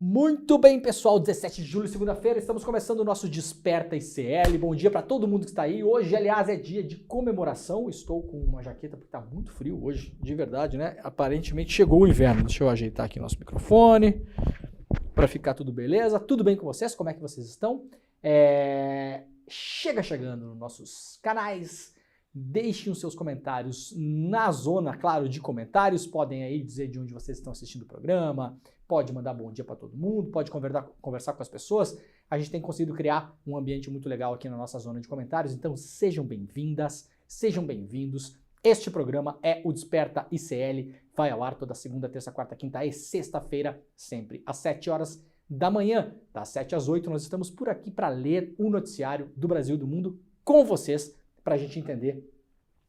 Muito bem, pessoal, 17 de julho, segunda-feira, estamos começando o nosso Desperta ICL. Bom dia para todo mundo que está aí. Hoje, aliás, é dia de comemoração. Estou com uma jaqueta porque está muito frio hoje, de verdade, né? Aparentemente chegou o inverno. Deixa eu ajeitar aqui nosso microfone para ficar tudo beleza. Tudo bem com vocês? Como é que vocês estão? Chega chegando nos nossos canais. Deixem os seus comentários na zona, claro, de comentários. Podem aí dizer de onde vocês estão assistindo o programa. Pode mandar bom dia para todo mundo, pode conversar com as pessoas. A gente tem conseguido criar um ambiente muito legal aqui na nossa zona de comentários, então sejam bem-vindas, sejam bem-vindos. Este programa é o Desperta ICL, vai ao ar toda segunda, terça, quarta, quinta e sexta-feira, sempre às 7 horas da manhã. Das 7 às 8 nós estamos por aqui para ler o noticiário do Brasil e do mundo com vocês, para a gente entender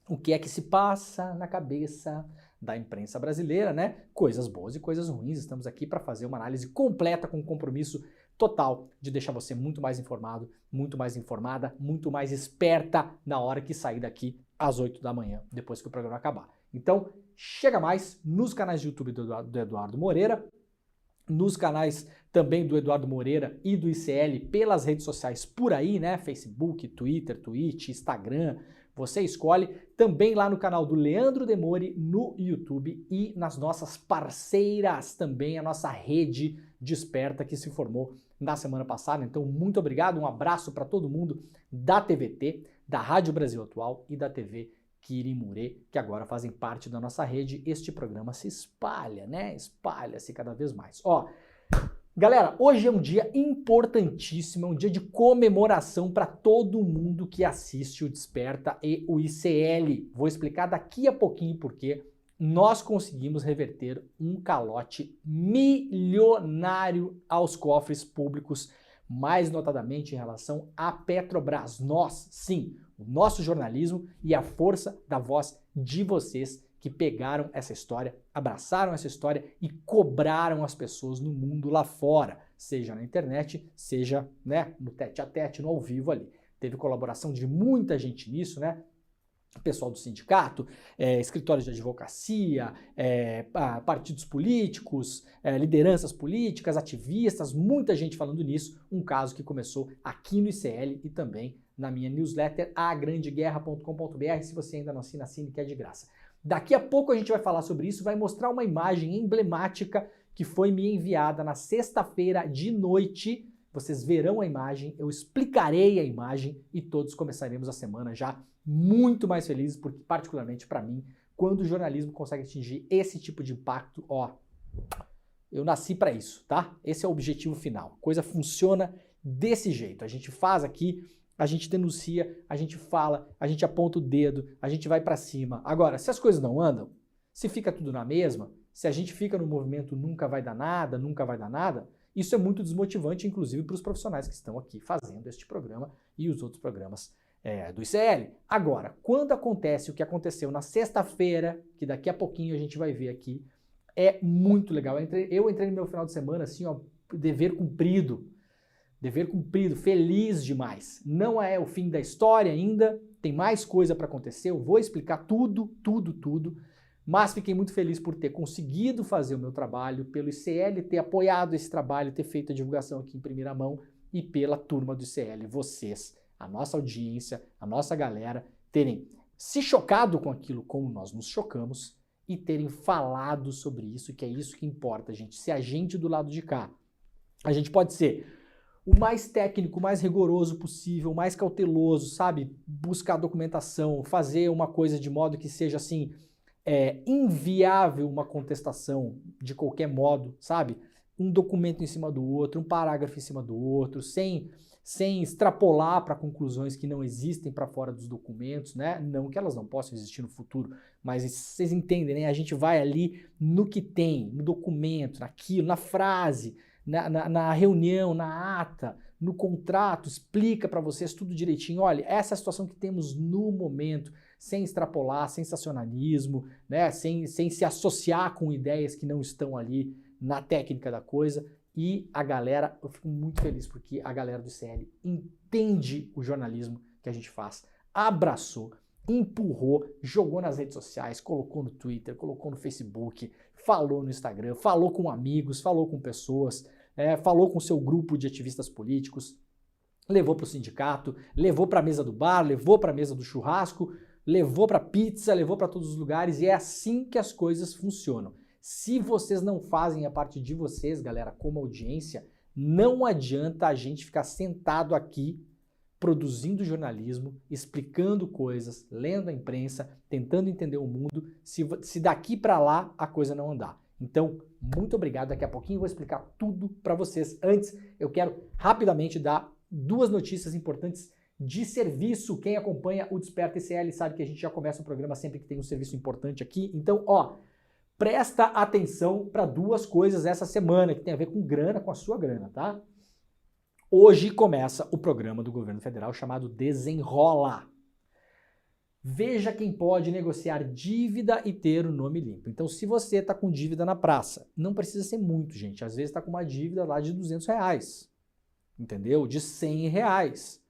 o que é que se passa na cabeça da imprensa brasileira, né? Coisas boas e coisas ruins. Estamos aqui para fazer uma análise completa com um compromisso total de deixar você muito mais informado, muito mais informada, muito mais esperta na hora que sair daqui às 8 da manhã, depois que o programa acabar. Então, chega mais nos canais de YouTube do Eduardo Moreira, nos canais também do Eduardo Moreira e do ICL pelas redes sociais por aí, né? Facebook, Twitter, Twitch, Instagram. Você escolhe, também lá no canal do Leandro Demore no YouTube e nas nossas parceiras também, a nossa rede Desperta que se formou na semana passada. Então, muito obrigado, um abraço para todo mundo da TVT, da Rádio Brasil Atual e da TV Quirimurê, que agora fazem parte da nossa rede. Este programa se espalha, né? Espalha-se cada vez mais. Galera, hoje é um dia importantíssimo, é um dia de comemoração para todo mundo que assiste o Desperta e o ICL. Vou explicar daqui a pouquinho porque nós conseguimos reverter um calote milionário aos cofres públicos, mais notadamente em relação à Petrobras. Nós, sim, o nosso jornalismo e a força da voz de vocês que pegaram essa história, abraçaram essa história e cobraram as pessoas no mundo lá fora, seja na internet, seja, né, no tete-a-tete, no ao vivo ali. Teve colaboração de muita gente nisso, né? Pessoal do sindicato, escritórios de advocacia, partidos políticos, lideranças políticas, ativistas, muita gente falando nisso. Um caso que começou aqui no ICL e também na minha newsletter, agrandeguerra.com.br. Se você ainda não assina, assine que é de graça. Daqui a pouco a gente vai falar sobre isso, vai mostrar uma imagem emblemática que foi me enviada na sexta-feira de noite. Vocês verão a imagem, eu explicarei a imagem e todos começaremos a semana já muito mais felizes, porque particularmente para mim, quando o jornalismo consegue atingir esse tipo de impacto, eu nasci para isso, tá? Esse é o objetivo final. A coisa funciona desse jeito. A gente faz aqui, a gente denuncia, a gente fala, a gente aponta o dedo, a gente vai para cima. Agora, se as coisas não andam, se fica tudo na mesma, se a gente fica no movimento nunca vai dar nada, isso é muito desmotivante, inclusive para os profissionais que estão aqui fazendo este programa e os outros programas do ICL. Agora, quando acontece o que aconteceu na sexta-feira, que daqui a pouquinho a gente vai ver aqui, é muito legal. Eu entrei no meu final de semana assim, dever cumprido, feliz demais. Não é o fim da história ainda, tem mais coisa para acontecer, eu vou explicar tudo, mas fiquei muito feliz por ter conseguido fazer o meu trabalho, pelo ICL ter apoiado esse trabalho, ter feito a divulgação aqui em primeira mão e pela turma do ICL, vocês, a nossa audiência, a nossa galera, terem se chocado com aquilo como nós nos chocamos e terem falado sobre isso, que é isso que importa, gente. Se a gente do lado de cá, a gente pode ser o mais técnico, o mais rigoroso possível, o mais cauteloso, sabe? Buscar documentação, fazer uma coisa de modo que seja assim, inviável uma contestação de qualquer modo, sabe? Um documento em cima do outro, um parágrafo em cima do outro, sem extrapolar para conclusões que não existem para fora dos documentos, né? Não que elas não possam existir no futuro, mas vocês entendem, né? A gente vai ali no que tem, no documento, naquilo, na frase, na reunião, na ata, no contrato, explica para vocês tudo direitinho. Olha, essa é a situação que temos no momento, sem extrapolar, sensacionalismo, né? Sem se associar com ideias que não estão ali na técnica da coisa. E a galera, eu fico muito feliz porque a galera do ICL entende o jornalismo que a gente faz, abraçou, empurrou, jogou nas redes sociais, colocou no Twitter, colocou no Facebook, falou no Instagram, falou com amigos, falou com pessoas, falou com seu grupo de ativistas políticos, levou para o sindicato, levou para a mesa do bar, levou para a mesa do churrasco, levou para pizza, levou para todos os lugares, e é assim que as coisas funcionam. Se vocês não fazem a parte de vocês, galera, como audiência, não adianta a gente ficar sentado aqui produzindo jornalismo, explicando coisas, lendo a imprensa, tentando entender o mundo, se daqui para lá a coisa não andar. Então, muito obrigado. Daqui a pouquinho eu vou explicar tudo para vocês. Antes, eu quero rapidamente dar 2 notícias importantes de serviço. Quem acompanha o Desperta ICL sabe que a gente já começa o programa sempre que tem um serviço importante aqui. Então, presta atenção para 2 coisas essa semana que tem a ver com grana, com a sua grana, tá? Hoje começa o programa do governo federal chamado Desenrola. Veja quem pode negociar dívida e ter o nome limpo. Então, se você está com dívida na praça, não precisa ser muito, gente. Às vezes está com uma dívida lá de R$200, entendeu? De R$100.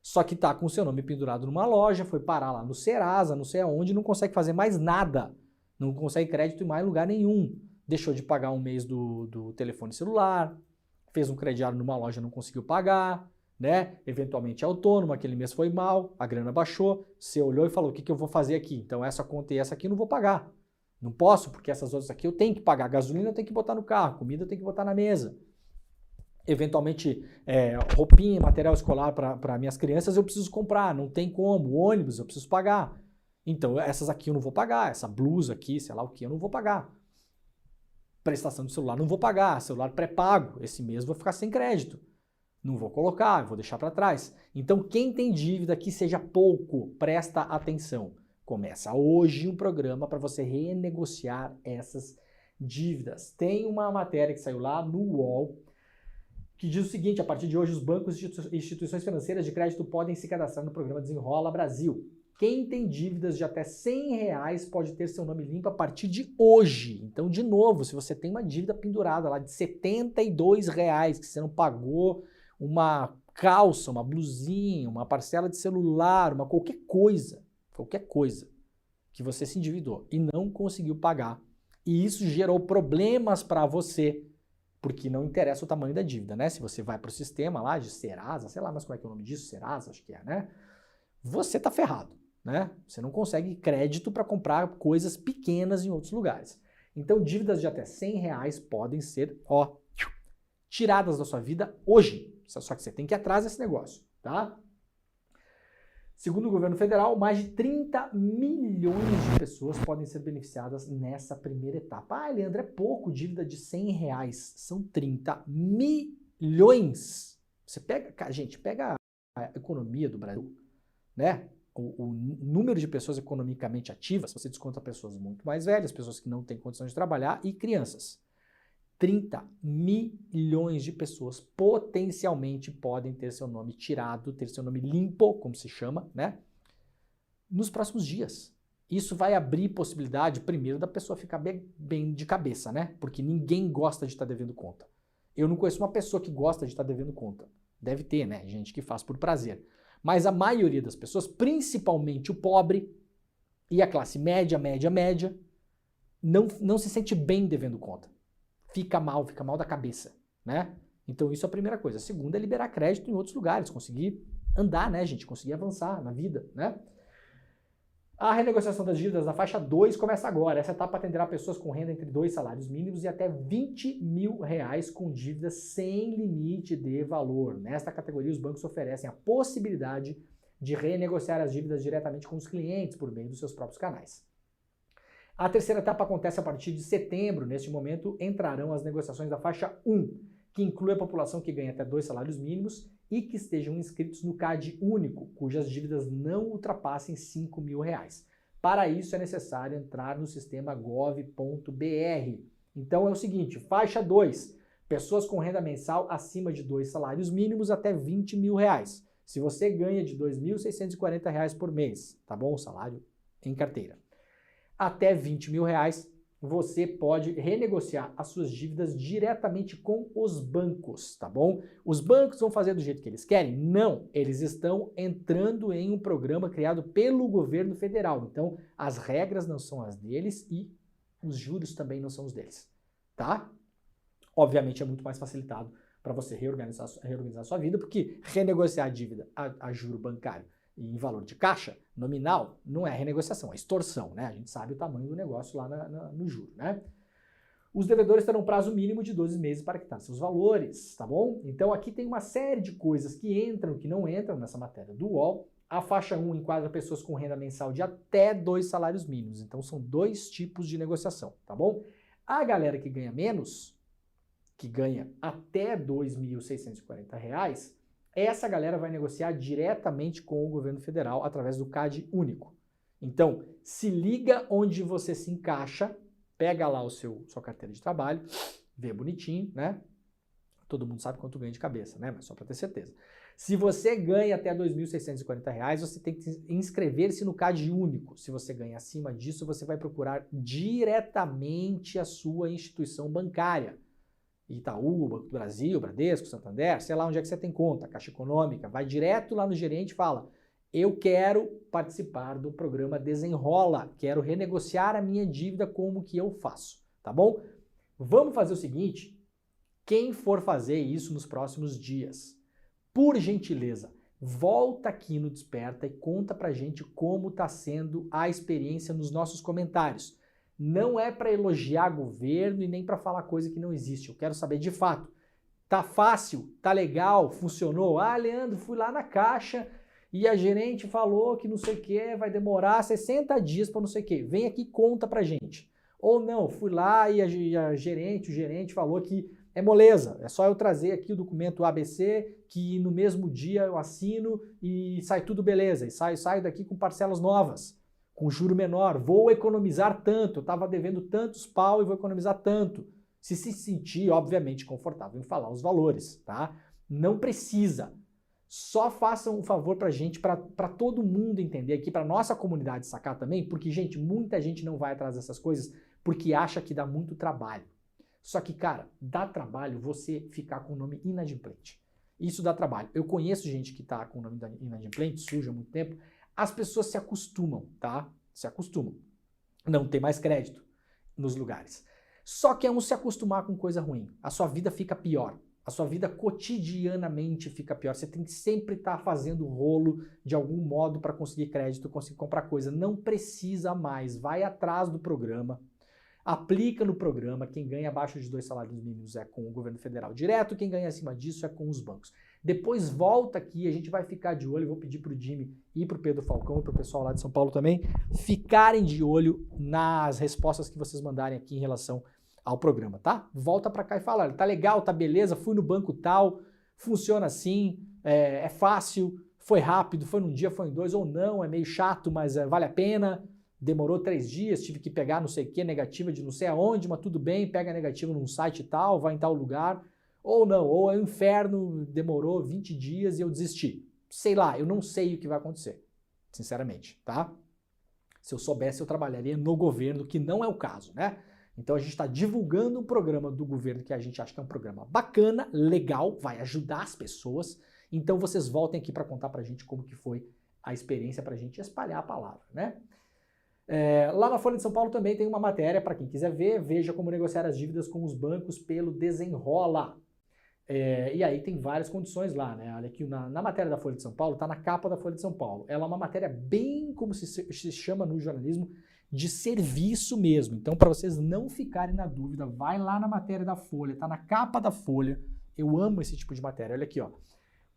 Só que está com o seu nome pendurado numa loja, foi parar lá no Serasa, não sei aonde, não consegue fazer mais nada. Não consegue crédito em mais lugar nenhum. Deixou de pagar um mês do telefone celular, fez um crediário numa loja, não conseguiu pagar, né? Eventualmente é autônomo, aquele mês foi mal, a grana baixou, você olhou e falou, o que eu vou fazer aqui? Então essa conta e essa aqui eu não vou pagar. Não posso, porque essas outras aqui eu tenho que pagar. Gasolina eu tenho que botar no carro, comida eu tenho que botar na mesa. Eventualmente, roupinha, material escolar para minhas crianças eu preciso comprar, não tem como. Ônibus eu preciso pagar. Então essas aqui eu não vou pagar, essa blusa aqui, sei lá o que, eu não vou pagar. Prestação de celular não vou pagar, celular pré-pago, esse mês eu vou ficar sem crédito. Não vou colocar, vou deixar para trás. Então quem tem dívida que seja pouco, presta atenção. Começa hoje um programa para você renegociar essas dívidas. Tem uma matéria que saiu lá no UOL que diz o seguinte: a partir de hoje os bancos e instituições financeiras de crédito podem se cadastrar no programa Desenrola Brasil. Quem tem dívidas de até R$100 pode ter seu nome limpo a partir de hoje. Então, de novo, se você tem uma dívida pendurada lá de R$72 que você não pagou, uma calça, uma blusinha, uma parcela de celular, qualquer coisa que você se endividou e não conseguiu pagar, e isso gerou problemas para você, porque não interessa o tamanho da dívida, né? Se você vai para o sistema lá de Serasa, sei lá, mas como é que é o nome disso? Serasa, acho que é, né? Você tá ferrado, né? Você não consegue crédito para comprar coisas pequenas em outros lugares. Então, dívidas de até R$100 podem ser, tiradas da sua vida hoje. Só que você tem que ir atrás desse negócio, tá? Segundo o governo federal, mais de 30 milhões de pessoas podem ser beneficiadas nessa primeira etapa. Leandro, é pouco, dívida de R$100. São 30 milhões. Você pega, gente, pega a economia do Brasil, né? O número de pessoas economicamente ativas, você desconta pessoas muito mais velhas, pessoas que não têm condição de trabalhar e crianças. 30 milhões de pessoas potencialmente podem ter seu nome tirado, ter seu nome limpo, como se chama, né? Nos próximos dias. Isso vai abrir possibilidade, primeiro, da pessoa ficar bem de cabeça, né? Porque ninguém gosta de estar devendo conta. Eu não conheço uma pessoa que gosta de estar devendo conta. Deve ter, né? Gente que faz por prazer. Mas a maioria das pessoas, principalmente o pobre e a classe média, não se sente bem devendo conta. Fica mal da cabeça, né? Então isso é a primeira coisa. A segunda é liberar crédito em outros lugares, conseguir andar, né, gente? Conseguir avançar na vida, né? A renegociação das dívidas na faixa 2 começa agora. Essa etapa atenderá pessoas com renda entre 2 salários mínimos e até R$20 mil com dívidas sem limite de valor. Nesta categoria, os bancos oferecem a possibilidade de renegociar as dívidas diretamente com os clientes por meio dos seus próprios canais. A terceira etapa acontece a partir de setembro. Neste momento, entrarão as negociações da faixa 1, que inclui a população que ganha até 2 salários mínimos e que estejam inscritos no CAD único, cujas dívidas não ultrapassem R$5 mil. Para isso, é necessário entrar no sistema gov.br. Então, é o seguinte, faixa 2, pessoas com renda mensal acima de 2 salários mínimos até R$20 mil. Se você ganha de R$2.640 por mês, tá bom? O salário em carteira. Até R$20 mil, você pode renegociar as suas dívidas diretamente com os bancos, tá bom? Os bancos vão fazer do jeito que eles querem? Não, eles estão entrando em um programa criado pelo governo federal. Então, as regras não são as deles e os juros também não são os deles, tá? Obviamente é muito mais facilitado para você reorganizar a sua vida, porque renegociar a dívida a juro bancário em valor de caixa nominal não é renegociação, é extorsão, né? A gente sabe o tamanho do negócio lá no juro, né? Os devedores terão um prazo mínimo de 12 meses para quitar seus valores, tá bom? Então aqui tem uma série de coisas que entram, que não entram nessa matéria do UOL. A faixa 1 enquadra pessoas com renda mensal de até 2 salários mínimos. Então são 2 tipos de negociação, tá bom? A galera que ganha menos, que ganha até R$ 2.640, essa galera vai negociar diretamente com o governo federal através do CAD único. Então, se liga onde você se encaixa, pega lá sua carteira de trabalho, vê bonitinho, né? Todo mundo sabe quanto ganha de cabeça, né? Mas só para ter certeza. Se você ganha até R$ 2.640, você tem que inscrever-se no CAD único. Se você ganha acima disso, você vai procurar diretamente a sua instituição bancária. Itaú, Banco do Brasil, Bradesco, Santander, sei lá onde é que você tem conta, Caixa Econômica, vai direto lá no gerente e fala: eu quero participar do programa Desenrola, quero renegociar a minha dívida, como que eu faço, tá bom? Vamos fazer o seguinte, quem for fazer isso nos próximos dias, por gentileza, volta aqui no Desperta e conta pra gente como tá sendo a experiência nos nossos comentários. Não é para elogiar governo e nem para falar coisa que não existe. Eu quero saber de fato. Tá fácil? Tá legal? Funcionou? Ah, Leandro, fui lá na Caixa e a gerente falou que não sei o que, vai demorar 60 dias para não sei o que. Vem aqui e conta pra gente. Ou não, fui lá e o gerente falou que é moleza. É só eu trazer aqui o documento ABC que no mesmo dia eu assino e sai tudo beleza. E saio daqui com parcelas novas, com juro menor, vou economizar tanto, eu estava devendo tantos pau e vou economizar tanto. Se sentir, obviamente, confortável em falar os valores, tá? Não precisa. Só façam um favor pra gente, pra todo mundo entender aqui, pra nossa comunidade sacar também, porque, gente, muita gente não vai atrás dessas coisas porque acha que dá muito trabalho. Só que, cara, dá trabalho você ficar com o nome inadimplente. Isso dá trabalho. Eu conheço gente que tá com o nome inadimplente, sujo há muito tempo. As pessoas se acostumam, tá? Se acostumam. Não tem mais crédito nos lugares. Só que é um se acostumar com coisa ruim. A sua vida fica pior. A sua vida cotidianamente fica pior. Você tem que sempre estar fazendo rolo de algum modo para conseguir crédito, conseguir comprar coisa. Não precisa mais. Vai atrás do programa. Aplica no programa. Quem ganha abaixo de 2 salários mínimos é com o governo federal direto. Quem ganha acima disso é com os bancos. Depois volta aqui, a gente vai ficar de olho. Eu vou pedir para o Jimmy e para o Pedro Falcão e para o pessoal lá de São Paulo também ficarem de olho nas respostas que vocês mandarem aqui em relação ao programa, tá? Volta para cá e fala: tá legal, tá beleza, fui no banco tal, funciona assim, é fácil, foi rápido, foi num dia, foi em 2, ou não, é meio chato, mas vale a pena, demorou 3 dias, tive que pegar não sei o que, negativa de não sei aonde, mas tudo bem, pega a negativa num site tal, vai em tal lugar. Ou não, ou é um inferno, demorou 20 dias e eu desisti. Sei lá, eu não sei o que vai acontecer, sinceramente, tá? Se eu soubesse, eu trabalharia no governo, que não é o caso, né? Então a gente está divulgando um programa do governo que a gente acha que é um programa bacana, legal, vai ajudar as pessoas. Então vocês voltem aqui para contar pra gente como que foi a experiência, pra gente espalhar a palavra, né? Lá na Folha de São Paulo também tem uma matéria, para quem quiser ver, veja como negociar as dívidas com os bancos pelo Desenrola. E aí tem várias condições lá, né? Olha aqui, na matéria da Folha de São Paulo, está na capa da Folha de São Paulo. Ela é uma matéria bem, como se chama no jornalismo, de serviço mesmo. Então, para vocês não ficarem na dúvida, vai lá na matéria da Folha, está na capa da Folha. Eu amo esse tipo de matéria. Olha aqui, ó.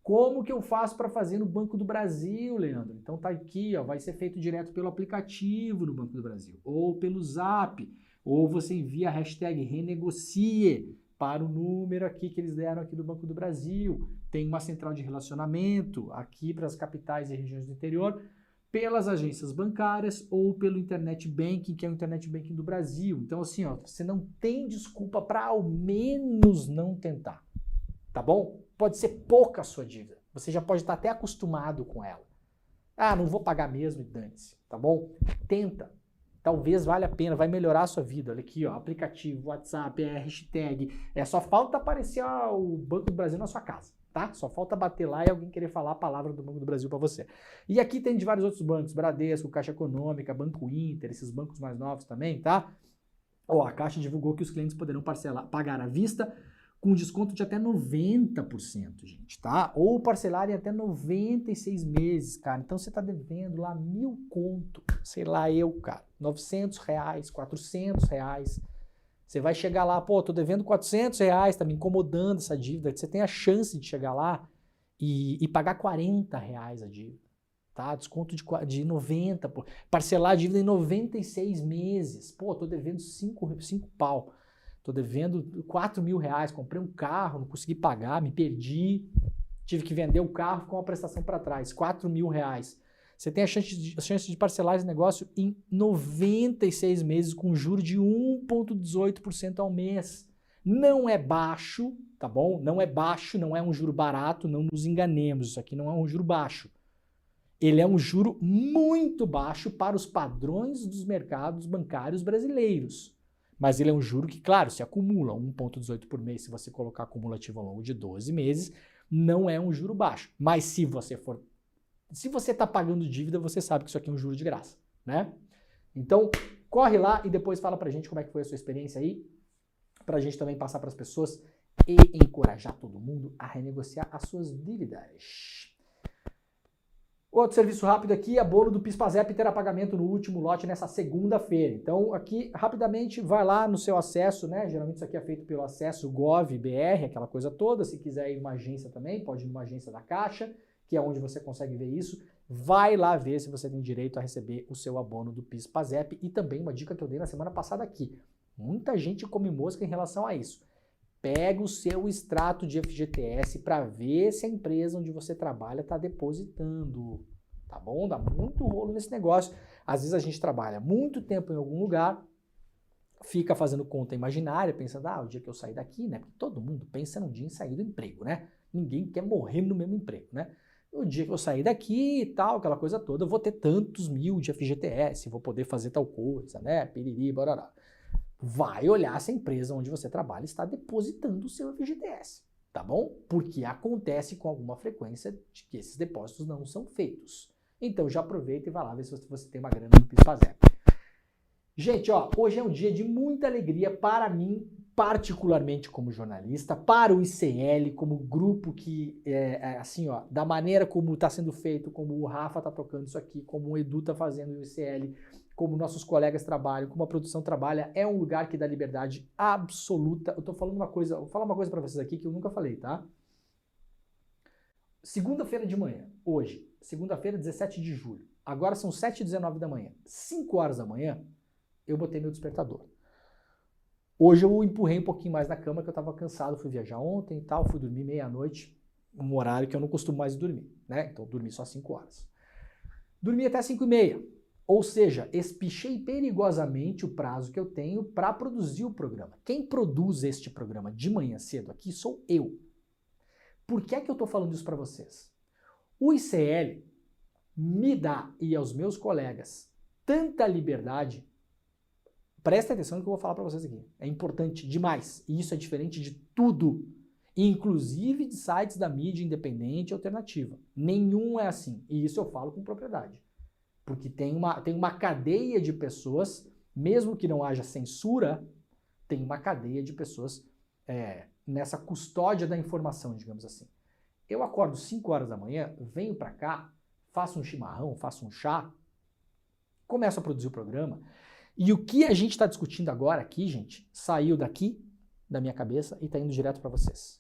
Como que eu faço para fazer no Banco do Brasil, Leandro? Então tá aqui, ó, vai ser feito direto pelo aplicativo no Banco do Brasil, ou pelo Zap, ou você envia a hashtag renegocie para o número aqui que eles deram aqui do Banco do Brasil. Tem uma central de relacionamento aqui para as capitais e regiões do interior, pelas agências bancárias ou pelo Internet Banking, que é o Internet Banking do Brasil. Então assim, ó, você não tem desculpa para ao menos não tentar, tá bom? Pode ser pouca a sua dívida, você já pode estar até acostumado com ela. Ah, não vou pagar mesmo e dane-se, tá bom? Tenta. talvez valha a pena, vai melhorar a sua vida. Olha aqui, ó, aplicativo, WhatsApp, hashtag, só falta aparecer o Banco do Brasil na sua casa, tá? Só falta bater lá e alguém querer falar a palavra do Banco do Brasil para você. E aqui tem de vários outros bancos, Bradesco, Caixa Econômica, Banco Inter, esses bancos mais novos também, tá? Ó, a Caixa divulgou que os clientes poderão pagar à vista com desconto de até 90%, gente, tá? Ou parcelar em até 96 meses, cara. Então você tá devendo lá 1.000 conto, sei lá eu, cara, R$900, R$400. Você vai chegar lá, pô, tô devendo R$400, tá me incomodando essa dívida. Você tem a chance de chegar lá e pagar R$40 a dívida, tá? Desconto de 90, pô. Parcelar a dívida em 96 meses. Pô, tô devendo 5 pau. Tô devendo R$4.000, comprei um carro, não consegui pagar, me perdi, tive que vender o carro com a prestação para trás, R$4.000. Você tem a chance de parcelar esse negócio em 96 meses com juros de 1,18% ao mês. Não é baixo, tá bom? Não é baixo, não é um juro barato, não nos enganemos, isso aqui não é um juro baixo. Ele é um juro muito baixo para os padrões dos mercados bancários brasileiros. Mas ele é um juro que, claro, se acumula 1,18 por mês, se você colocar acumulativo ao longo de 12 meses, não é um juro baixo. Mas se você está pagando dívida, você sabe que isso aqui é um juro de graça, né? Então, corre lá e depois fala pra gente como é que foi a sua experiência aí, pra gente também passar para as pessoas e encorajar todo mundo a renegociar as suas dívidas. Outro serviço rápido aqui, abono do PIS/PASEP terá pagamento no último lote nessa segunda-feira. Então, aqui, rapidamente, vai lá no seu acesso, né? Geralmente isso aqui é feito pelo acesso Gov.br, aquela coisa toda. Se quiser ir em uma agência também, pode ir numa agência da Caixa, que é onde você consegue ver isso. Vai lá ver se você tem direito a receber o seu abono do PIS/PASEP. E também uma dica que eu dei na semana passada aqui. Muita gente come mosca em relação a isso. Pega o seu extrato de FGTS para ver se a empresa onde você trabalha está depositando, tá bom? Dá muito rolo nesse negócio. Às vezes a gente trabalha muito tempo em algum lugar, fica fazendo conta imaginária, pensando, o dia que eu sair daqui, né? Porque todo mundo pensa no dia em sair do emprego, né? Ninguém quer morrer no mesmo emprego, né? O dia que eu sair daqui e tal, aquela coisa toda, eu vou ter tantos mil de FGTS, vou poder fazer tal coisa, né? Piriri, barará. Vai olhar se a empresa onde você trabalha está depositando o seu FGTS, tá bom? Porque acontece com alguma frequência de que esses depósitos não são feitos. Então já aproveita e vai lá ver se você tem uma grana no PIS/PASEP. Gente, ó, hoje é um dia de muita alegria para mim, particularmente como jornalista, para o ICL, como grupo que, assim, ó, da maneira como está sendo feito, como o Rafa está tocando isso aqui, como o Edu está fazendo o ICL, como nossos colegas trabalham, como a produção trabalha, é um lugar que dá liberdade absoluta. Eu tô falando uma coisa, vou falar uma coisa para vocês aqui que eu nunca falei, tá? Segunda-feira de manhã, hoje, segunda-feira, 17 de julho, agora são 7h19 da manhã, 5 horas da manhã, eu botei meu despertador. Hoje eu empurrei um pouquinho mais na cama, que eu tava cansado, fui viajar ontem e tal, fui dormir meia-noite, um horário que eu não costumo mais dormir, né? Então dormi só 5 horas. Dormi até 5h30. Ou seja, espichei perigosamente o prazo que eu tenho para produzir o programa. Quem produz este programa de manhã cedo aqui sou eu. Por que é que eu estou falando isso para vocês? O ICL me dá, e aos meus colegas, tanta liberdade. Presta atenção no que eu vou falar para vocês aqui. É importante demais. E isso é diferente de tudo. Inclusive de sites da mídia independente e alternativa. Nenhum é assim. E isso eu falo com propriedade. Porque tem uma cadeia de pessoas, mesmo que não haja censura, tem uma cadeia de pessoas nessa custódia da informação, digamos assim. Eu acordo 5 horas da manhã, venho para cá, faço um chimarrão, faço um chá, começo a produzir o programa, e o que a gente está discutindo agora aqui, gente, saiu daqui, da minha cabeça, e está indo direto para vocês.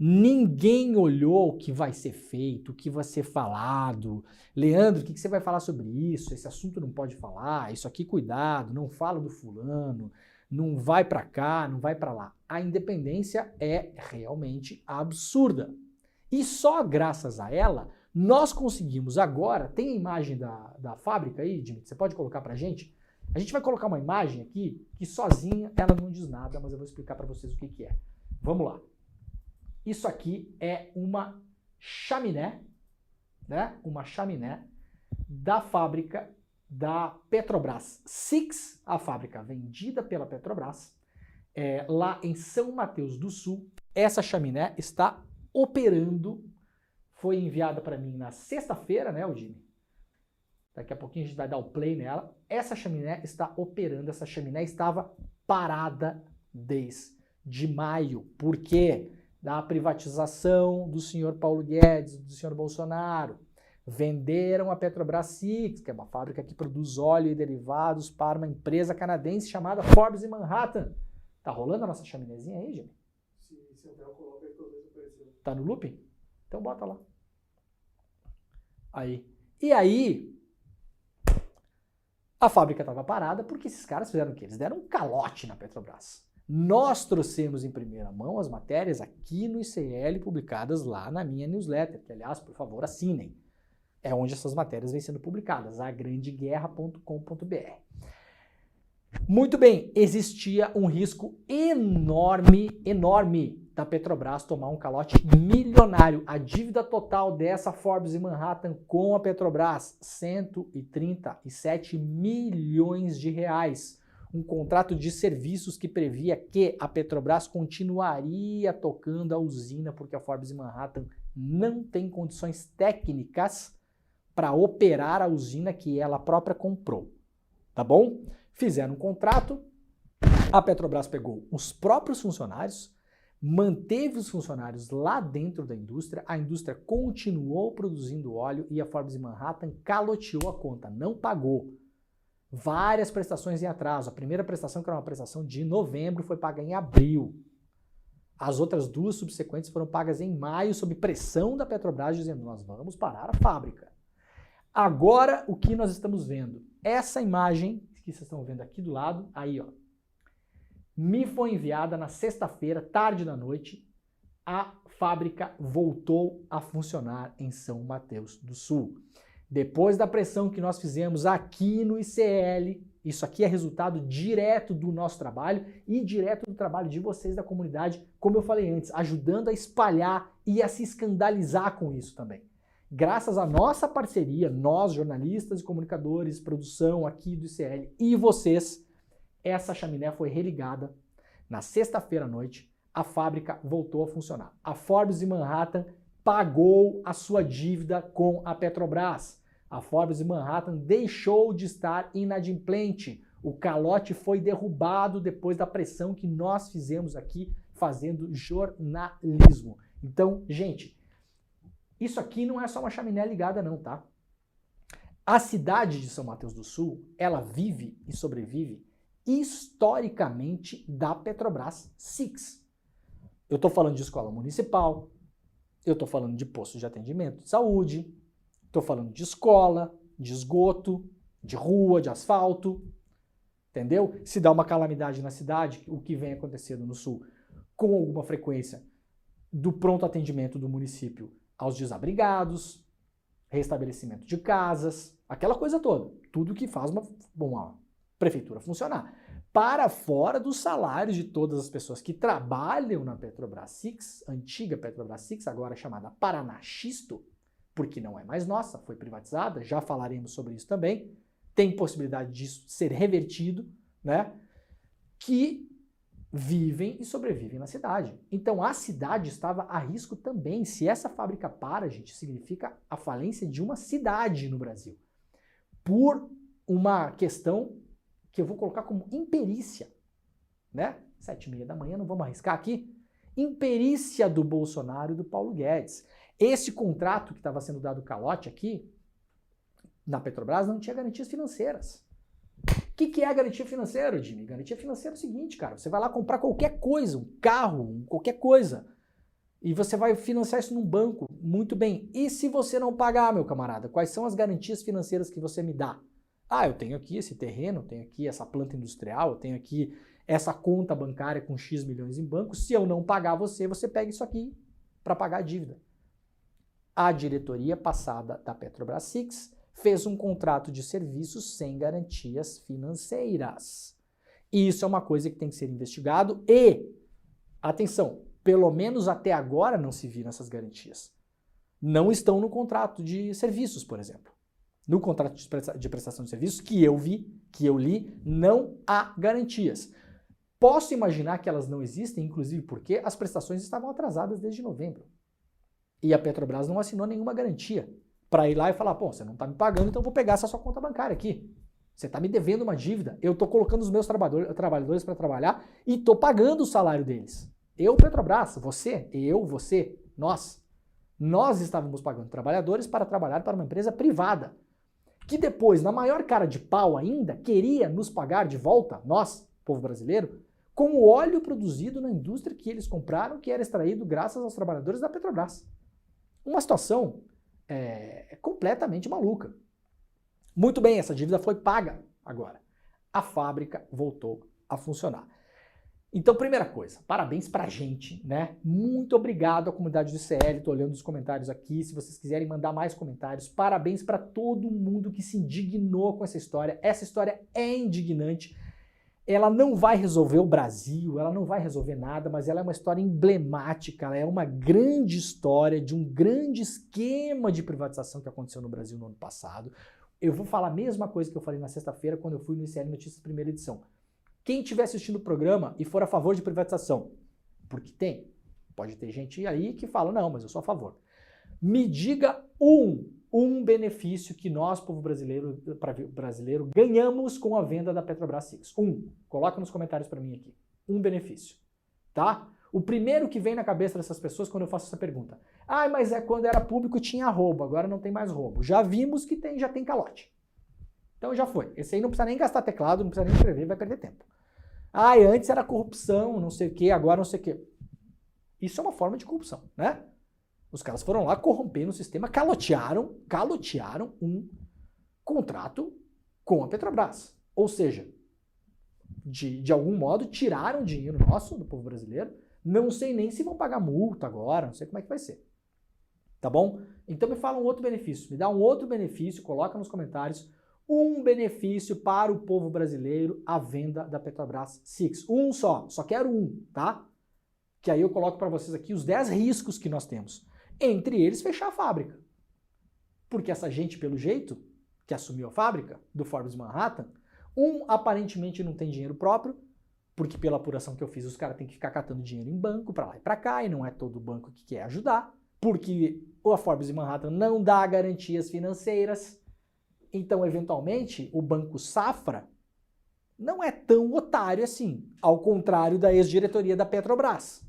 Ninguém olhou o que vai ser feito, o que vai ser falado. Leandro, o que você vai falar sobre isso? Esse assunto não pode falar, isso aqui cuidado, não fala do fulano, não vai para cá, não vai para lá. A independência é realmente absurda. E só graças a ela, nós conseguimos agora, tem a imagem da fábrica aí, Jimmy, você pode colocar pra gente? A gente vai colocar uma imagem aqui que sozinha ela não diz nada, mas eu vou explicar para vocês o que é. Vamos lá. Isso aqui é uma chaminé, né? Uma chaminé da fábrica da Petrobras Six, a fábrica vendida pela Petrobras, lá em São Mateus do Sul. Essa chaminé está operando, foi enviada para mim na sexta-feira, né, Eugênio? Daqui a pouquinho a gente vai dar o play nela. Essa chaminé está operando, essa chaminé estava parada desde maio. Por quê? Da privatização do senhor Paulo Guedes, do senhor Bolsonaro. Venderam a Petrobras Six, que é uma fábrica que produz óleo e derivados para uma empresa canadense chamada Forbes em Manhattan. Tá rolando a nossa chaminézinha aí, gente? Se entrar, coloca aí que eu vejo aparecendo. Tá no looping? Então bota lá. Aí. E aí, a fábrica estava parada porque esses caras fizeram o quê? Eles deram um calote na Petrobras. Nós trouxemos em primeira mão as matérias aqui no ICL, publicadas lá na minha newsletter, que, aliás, por favor, assinem. É onde essas matérias vêm sendo publicadas, agrandeguerra.com.br. Muito bem, existia um risco enorme da Petrobras tomar um calote milionário. A dívida total dessa Forbes em Manhattan com a Petrobras, 137 milhões de reais. Um contrato de serviços que previa que a Petrobras continuaria tocando a usina porque a Forbes em Manhattan não tem condições técnicas para operar a usina que ela própria comprou. Tá bom? Fizeram um contrato, a Petrobras pegou os próprios funcionários, manteve os funcionários lá dentro da indústria, a indústria continuou produzindo óleo e a Forbes em Manhattan caloteou a conta, não pagou. Várias prestações em atraso. A primeira prestação, que era uma prestação de novembro, foi paga em abril. As outras duas subsequentes foram pagas em maio, sob pressão da Petrobras, dizendo: nós vamos parar a fábrica. Agora, o que nós estamos vendo? Essa imagem que vocês estão vendo aqui do lado, aí, ó, me foi enviada na sexta-feira, tarde da noite. A fábrica voltou a funcionar em São Mateus do Sul. Depois da pressão que nós fizemos aqui no ICL, isso aqui é resultado direto do nosso trabalho e direto do trabalho de vocês da comunidade, como eu falei antes, ajudando a espalhar e a se escandalizar com isso também. Graças à nossa parceria, nós jornalistas e comunicadores, produção aqui do ICL e vocês, essa chaminé foi religada na sexta-feira à noite, a fábrica voltou a funcionar. A Forbes em Manhattan pagou a sua dívida com a Petrobras. A Forbes em Manhattan deixou de estar inadimplente. O calote foi derrubado depois da pressão que nós fizemos aqui fazendo jornalismo. Então, gente, isso aqui não é só uma chaminé ligada não, tá? A cidade de São Mateus do Sul, ela vive e sobrevive historicamente da Petrobras Six. Eu estou falando de escola municipal, eu estou falando de postos de atendimento de saúde, estou falando de escola, de esgoto, de rua, de asfalto, entendeu? Se dá uma calamidade na cidade, o que vem acontecendo no Sul, com alguma frequência, do pronto atendimento do município aos desabrigados, restabelecimento de casas, aquela coisa toda. Tudo que faz uma prefeitura funcionar. Para fora dos salários de todas as pessoas que trabalham na Petrobras Six, antiga Petrobras Six, agora chamada Paraná Xisto, porque não é mais nossa, foi privatizada, já falaremos sobre isso também, tem possibilidade disso ser revertido, né? Que vivem e sobrevivem na cidade. Então a cidade estava a risco também. Se essa fábrica para, gente, significa a falência de uma cidade no Brasil. Por uma questão que eu vou colocar como imperícia, né? 7h30 da manhã, não vamos arriscar aqui. Imperícia do Bolsonaro e do Paulo Guedes. Esse contrato que estava sendo dado calote aqui, na Petrobras, não tinha garantias financeiras. O que é a garantia financeira, Jimmy? Garantia financeira é o seguinte, cara, você vai lá comprar qualquer coisa, um carro, qualquer coisa, e você vai financiar isso num banco. Muito bem. E se você não pagar, meu camarada, quais são as garantias financeiras que você me dá? Ah, eu tenho aqui esse terreno, eu tenho aqui essa planta industrial, eu tenho aqui essa conta bancária com X milhões em banco. Se eu não pagar você, você pega isso aqui para pagar a dívida. A diretoria passada da Petrobras Six fez um contrato de serviços sem garantias financeiras. Isso é uma coisa que tem que ser investigado e, atenção, pelo menos até agora não se viram essas garantias. Não estão no contrato de serviços, por exemplo. No contrato de prestação de serviços que eu vi, que eu li, não há garantias. Posso imaginar que elas não existem, inclusive porque as prestações estavam atrasadas desde novembro. E a Petrobras não assinou nenhuma garantia para ir lá e falar, pô, você não está me pagando, então eu vou pegar essa sua conta bancária aqui. Você está me devendo uma dívida, eu estou colocando os meus trabalhadores para trabalhar e estou pagando o salário deles. Eu, Petrobras, você, nós. Nós estávamos pagando trabalhadores para trabalhar para uma empresa privada, que depois, na maior cara de pau ainda, queria nos pagar de volta, nós, povo brasileiro, com o óleo produzido na indústria que eles compraram, que era extraído graças aos trabalhadores da Petrobras. Uma situação completamente maluca. Muito bem, essa dívida foi paga agora. A fábrica voltou a funcionar. Então, primeira coisa, parabéns pra gente, né? Muito obrigado à comunidade do ICL, tô olhando os comentários aqui, se vocês quiserem mandar mais comentários, parabéns para todo mundo que se indignou com essa história é indignante, ela não vai resolver o Brasil, ela não vai resolver nada, mas ela é uma história emblemática, ela é uma grande história de um grande esquema de privatização que aconteceu no Brasil no ano passado. Eu vou falar a mesma coisa que eu falei na sexta-feira quando eu fui no ICL Notícias primeira edição. Quem estiver assistindo o programa e for a favor de privatização, porque pode ter gente aí que fala, não, mas eu sou a favor. Me diga um benefício que nós, povo brasileiro, ganhamos com a venda da Petrobras Six. Coloca nos comentários para mim aqui. Um benefício, tá? O primeiro que vem na cabeça dessas pessoas quando eu faço essa pergunta. Mas quando era público tinha roubo, agora não tem mais roubo. Já vimos que já tem calote. Então já foi. Esse aí não precisa nem gastar teclado, não precisa nem escrever, vai perder tempo. Antes era corrupção, não sei o que, agora não sei o que. Isso é uma forma de corrupção, né? Os caras foram lá, corromperam o sistema, calotearam um contrato com a Petrobras. Ou seja, de algum modo tiraram dinheiro nosso, do povo brasileiro. Não sei nem se vão pagar multa agora, não sei como é que vai ser. Tá bom? Então me fala um outro benefício, me dá um outro benefício, coloca nos comentários. Um benefício para o povo brasileiro a venda da Petrobras Six. Só quero tá? Que aí eu coloco para vocês aqui os 10 riscos que nós temos. Entre eles, fechar a fábrica. Porque essa gente, pelo jeito, que assumiu a fábrica, do Forbes Manhattan, aparentemente não tem dinheiro próprio, porque pela apuração que eu fiz, os caras têm que ficar catando dinheiro em banco para lá e para cá, e não é todo banco que quer ajudar, porque a Forbes Manhattan não dá garantias financeiras. Então, eventualmente, o Banco Safra não é tão otário assim, ao contrário da ex-diretoria da Petrobras,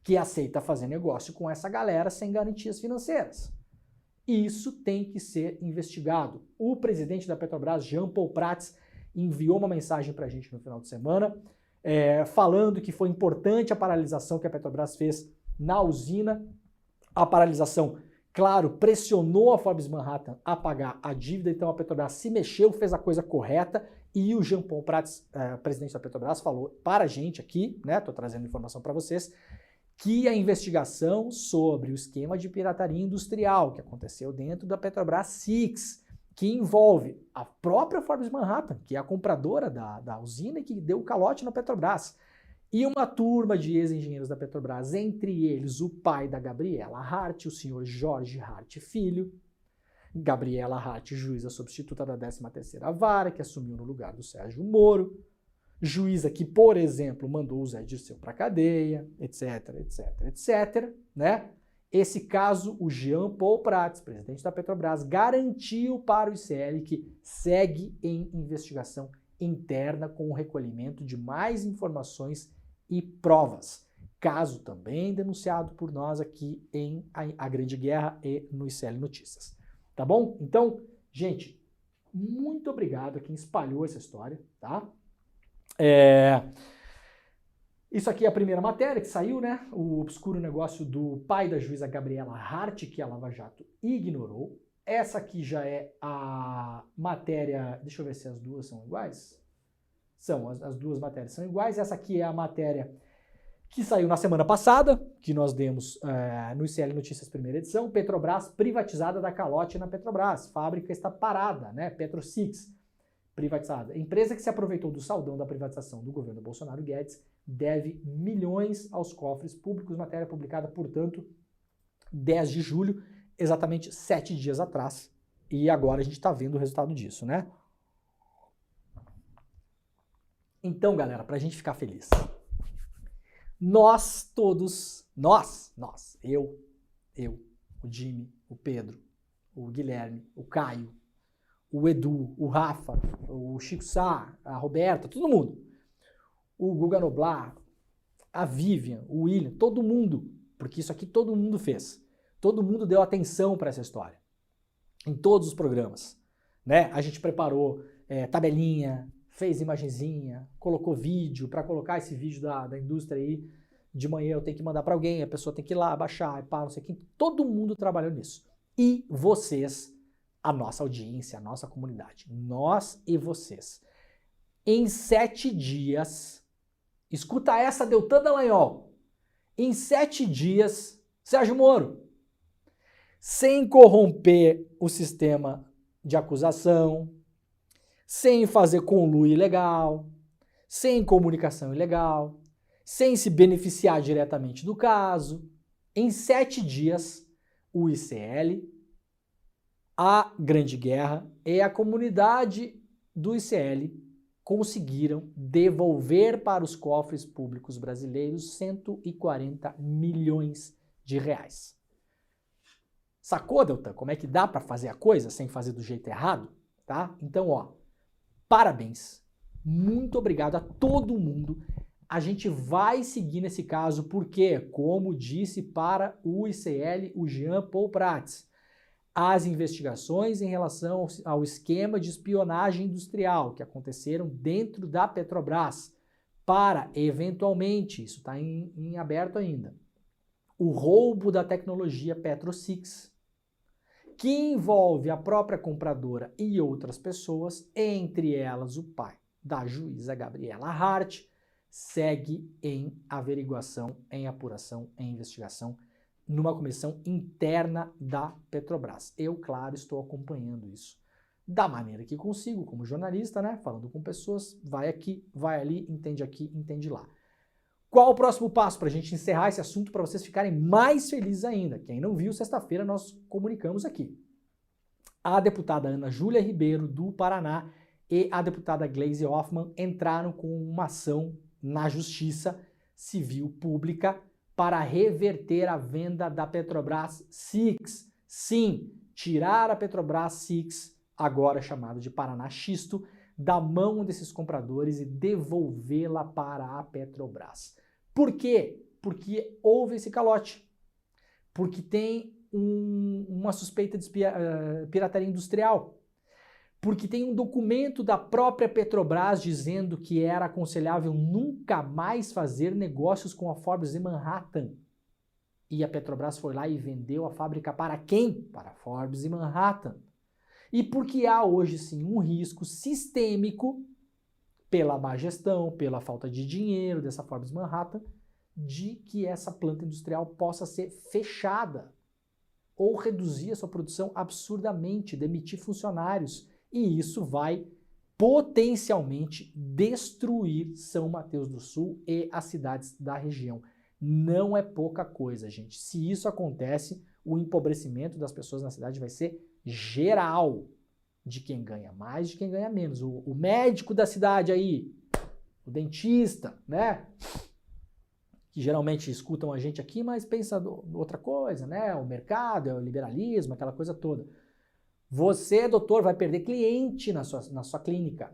que aceita fazer negócio com essa galera sem garantias financeiras. Isso tem que ser investigado. O presidente da Petrobras, Jean Paul Prats, enviou uma mensagem para a gente no final de semana, falando que foi importante a paralisação que a Petrobras fez na usina. A paralisação, claro, pressionou a Forbes Manhattan a pagar a dívida, então a Petrobras se mexeu, fez a coisa correta, e o Jean Paul Prats, presidente da Petrobras, falou para a gente aqui, né, tô trazendo informação para vocês, que a investigação sobre o esquema de pirataria industrial que aconteceu dentro da Petrobras Six, que envolve a própria Forbes Manhattan, que é a compradora da usina e que deu o calote na Petrobras, e uma turma de ex-engenheiros da Petrobras, entre eles o pai da Gabriela Hart, o senhor Jorge Hart Filho, Gabriela Hart, juíza substituta da 13ª Vara, que assumiu no lugar do Sérgio Moro, juíza que, por exemplo, mandou o Zé Dirceu para a cadeia, etc, né? Esse caso, o Jean Paul Prats, presidente da Petrobras, garantiu para o ICL que segue em investigação interna com o recolhimento de mais informações e provas. Caso também denunciado por nós aqui em A Grande Guerra e no ICL Notícias. Tá bom? Então, gente, muito obrigado a quem espalhou essa história, tá? Isso aqui é a primeira matéria que saiu, né? O obscuro negócio do pai da juíza Gabriela Hart, que a Lava Jato ignorou. Essa aqui já é a matéria... Deixa eu ver se as duas são iguais. As duas matérias são iguais. Essa aqui é a matéria que saiu na semana passada, que nós demos no ICL Notícias primeira edição. Petrobras privatizada da calote na Petrobras. Fábrica está parada, né? Petro Six privatizada. Empresa que se aproveitou do saldão da privatização do governo Bolsonaro Guedes deve milhões aos cofres públicos. Matéria publicada, portanto, 10 de julho, exatamente 7 dias atrás, E agora a gente está vendo o resultado disso, né? Então, galera, para a gente ficar feliz, nós todos, eu, o Jimmy, o Pedro, o Guilherme, o Caio, o Edu, o Rafa, o Chico Sá, a Roberta, todo mundo, o Guga Noblar, a Vivian, o William, todo mundo, porque isso aqui todo mundo fez. Todo mundo deu atenção para essa história. Em todos os programas, né? A gente preparou tabelinha, fez imagenzinha, colocou vídeo. Para colocar esse vídeo da indústria aí, de manhã eu tenho que mandar para alguém, a pessoa tem que ir lá, baixar, não sei o que. Todo mundo trabalhou nisso. E vocês, a nossa audiência, a nossa comunidade, nós e vocês. Em 7 dias, escuta essa, Deltan Dallagnol. Em 7 dias, Sérgio Moro, sem corromper o sistema de acusação, sem fazer conluio ilegal, sem comunicação ilegal, sem se beneficiar diretamente do caso, em 7 dias, o ICL, a Grande Guerra e a comunidade do ICL conseguiram devolver para os cofres públicos brasileiros 140 milhões de reais. Sacou, Deltan? Como é que dá para fazer a coisa sem fazer do jeito errado? Tá? Então, ó, parabéns. Muito obrigado a todo mundo. A gente vai seguir nesse caso porque, como disse para o ICL, o Jean Paul Prats, as investigações em relação ao esquema de espionagem industrial que aconteceram dentro da Petrobras para, eventualmente, isso está em aberto ainda, o roubo da tecnologia Petro-6, que envolve a própria compradora e outras pessoas, entre elas o pai da juíza Gabriela Hart, segue em averiguação, em apuração, em investigação, numa comissão interna da Petrobras. Eu, claro, estou acompanhando isso da maneira que consigo, como jornalista, né? Falando com pessoas, vai aqui, vai ali, entende lá. Qual o próximo passo para a gente encerrar esse assunto para vocês ficarem mais felizes ainda? Quem não viu, sexta-feira nós comunicamos aqui. A deputada Ana Júlia Ribeiro, do Paraná, e a deputada Gleisi Hoffmann entraram com uma ação na Justiça Civil Pública para reverter a venda da Petrobras Six. Sim, tirar a Petrobras Six, agora chamada de Paraná Xisto, da mão desses compradores e devolvê-la para a Petrobras. Por quê? Porque houve esse calote. Porque tem uma suspeita de pirataria industrial. Porque tem um documento da própria Petrobras dizendo que era aconselhável nunca mais fazer negócios com a Forbes em Manhattan. E a Petrobras foi lá e vendeu a fábrica para quem? Para a Forbes em Manhattan. E porque há hoje sim um risco sistêmico, pela má gestão, pela falta de dinheiro dessa Forbes Manhattan, de que essa planta industrial possa ser fechada ou reduzir a sua produção absurdamente, demitir funcionários. E isso vai potencialmente destruir São Mateus do Sul e as cidades da região. Não é pouca coisa, gente. Se isso acontece, o empobrecimento das pessoas na cidade vai ser geral, de quem ganha mais, de quem ganha menos. O médico da cidade aí, o dentista, né? Que geralmente escutam a gente aqui, mas pensa outra coisa, né? O mercado, o liberalismo, aquela coisa toda. Você, doutor, vai perder cliente na sua clínica.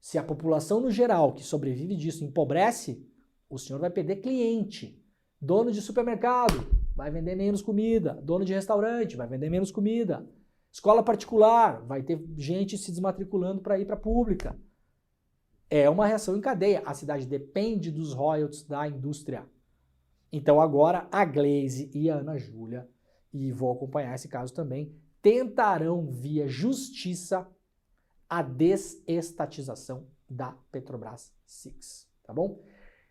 Se a população no geral que sobrevive disso empobrece, o senhor vai perder cliente. Dono de supermercado vai vender menos comida. Dono de restaurante vai vender menos comida. Escola particular vai ter gente se desmatriculando para ir para a pública. É uma reação em cadeia. A cidade depende dos royalties da indústria. Então agora a Gleisi e a Ana Júlia, e vou acompanhar esse caso também, tentarão via justiça a desestatização da Petrobras Six, tá bom?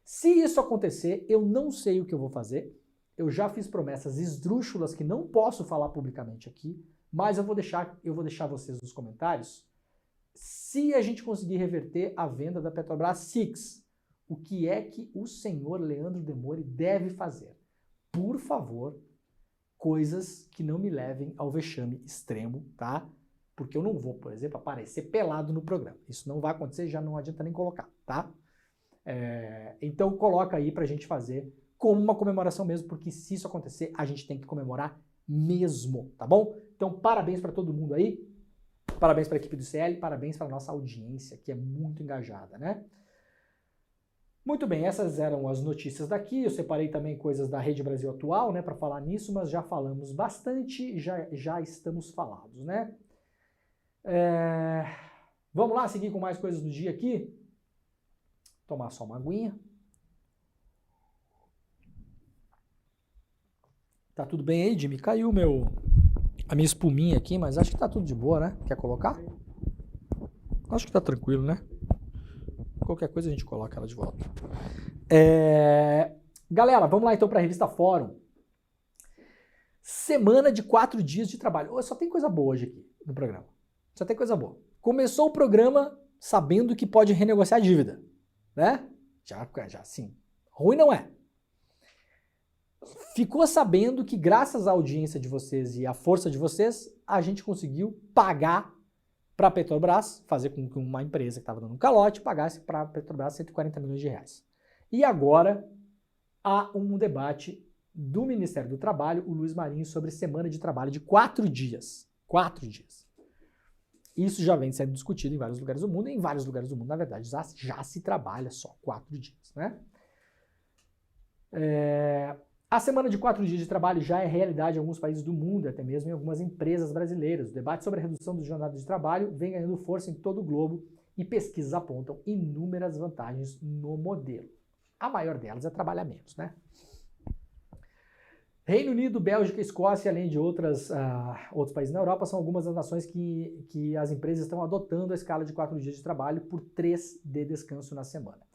Se isso acontecer, eu não sei o que eu vou fazer. Eu já fiz promessas esdrúxulas que não posso falar publicamente aqui, mas eu vou deixar vocês nos comentários. Se a gente conseguir reverter a venda da Petrobras Six, o que é que o senhor Leandro Demore deve fazer? Por favor, coisas que não me levem ao vexame extremo, tá? Porque eu não vou, por exemplo, aparecer pelado no programa. Isso não vai acontecer, já não adianta nem colocar, tá? Então coloca aí pra gente fazer como uma comemoração mesmo, porque se isso acontecer, a gente tem que comemorar mesmo, tá bom? Então parabéns para todo mundo aí, parabéns para a equipe do CL, parabéns para nossa audiência, que é muito engajada, né? Muito bem, essas eram as notícias daqui, eu separei também coisas da Rede Brasil Atual, né, para falar nisso, mas já falamos bastante, já estamos falados, né? Vamos lá, seguir com mais coisas do dia aqui? Tomar só uma aguinha. Tá tudo bem aí, Jimmy? Caiu a minha espuminha aqui, mas acho que tá tudo de boa, né? Quer colocar? Acho que tá tranquilo, né? Qualquer coisa a gente coloca ela de volta. Galera, vamos lá então para a revista Fórum. Semana de 4 dias de trabalho. Só tem coisa boa hoje aqui no programa. Só tem coisa boa. Começou o programa sabendo que pode renegociar a dívida, né? Já sim. Ruim não é. Ficou sabendo que graças à audiência de vocês e à força de vocês, a gente conseguiu pagar para a Petrobras, fazer com que uma empresa que estava dando um calote pagasse para a Petrobras 140 milhões de reais. E agora há um debate do Ministério do Trabalho, o Luiz Marinho, sobre semana de trabalho de 4 dias. 4 dias. Isso já vem sendo discutido em vários lugares do mundo, e em vários lugares do mundo, na verdade, já se trabalha só 4 dias, né? A semana de 4 dias de trabalho já é realidade em alguns países do mundo, até mesmo em algumas empresas brasileiras. O debate sobre a redução do jornada de trabalho vem ganhando força em todo o globo e pesquisas apontam inúmeras vantagens no modelo. A maior delas é trabalhar menos, né? Reino Unido, Bélgica, Escócia, além de outros países na Europa, são algumas das nações que as empresas estão adotando a escala de 4 dias de trabalho por 3 de descanso na semana.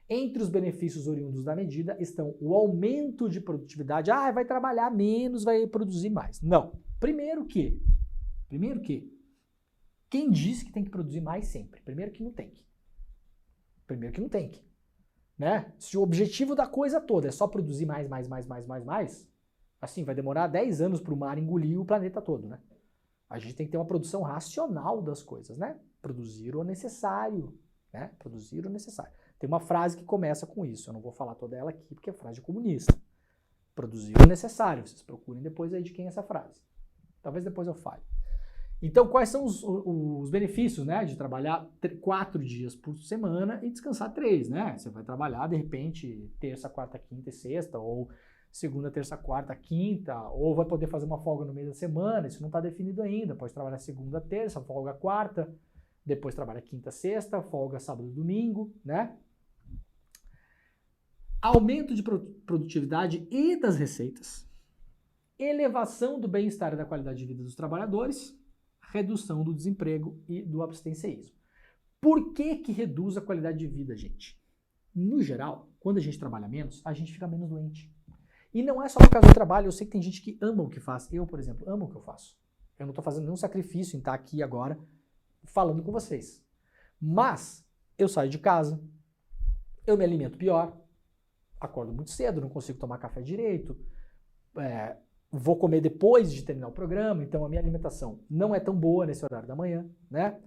Entre os benefícios oriundos da medida estão o aumento de produtividade. Vai trabalhar menos, vai produzir mais. Não. Primeiro que, quem disse que tem que produzir mais sempre? Primeiro que não tem que. Né? Se o objetivo da coisa toda é só produzir mais, assim, vai demorar 10 anos para o mar engolir o planeta todo, né? A gente tem que ter uma produção racional das coisas, né? Produzir o necessário, né? Produzir o necessário. Tem uma frase que começa com isso, eu não vou falar toda ela aqui porque é frase de comunista. Produzir o necessário, vocês procurem depois aí de quem é essa frase. Talvez depois eu fale. Então, quais são os benefícios, né, de trabalhar 4 dias por semana e descansar 3, né? Você vai trabalhar, de repente, terça, quarta, quinta e sexta, ou segunda, terça, quarta, quinta, ou vai poder fazer uma folga no meio da semana, isso não está definido ainda. Pode trabalhar segunda, terça, folga quarta, depois trabalha quinta, sexta, folga sábado, domingo, né? Aumento de produtividade e das receitas, elevação do bem-estar e da qualidade de vida dos trabalhadores, redução do desemprego e do abstencionismo. Por que reduz a qualidade de vida, gente? No geral, quando a gente trabalha menos, a gente fica menos doente. E não é só por causa do trabalho, eu sei que tem gente que ama o que faz. Eu, por exemplo, amo o que eu faço. Eu não estou fazendo nenhum sacrifício em estar aqui agora falando com vocês. Mas eu saio de casa, eu me alimento pior, acordo muito cedo, não consigo tomar café direito, vou comer depois de terminar o programa, então a minha alimentação não é tão boa nesse horário da manhã, né?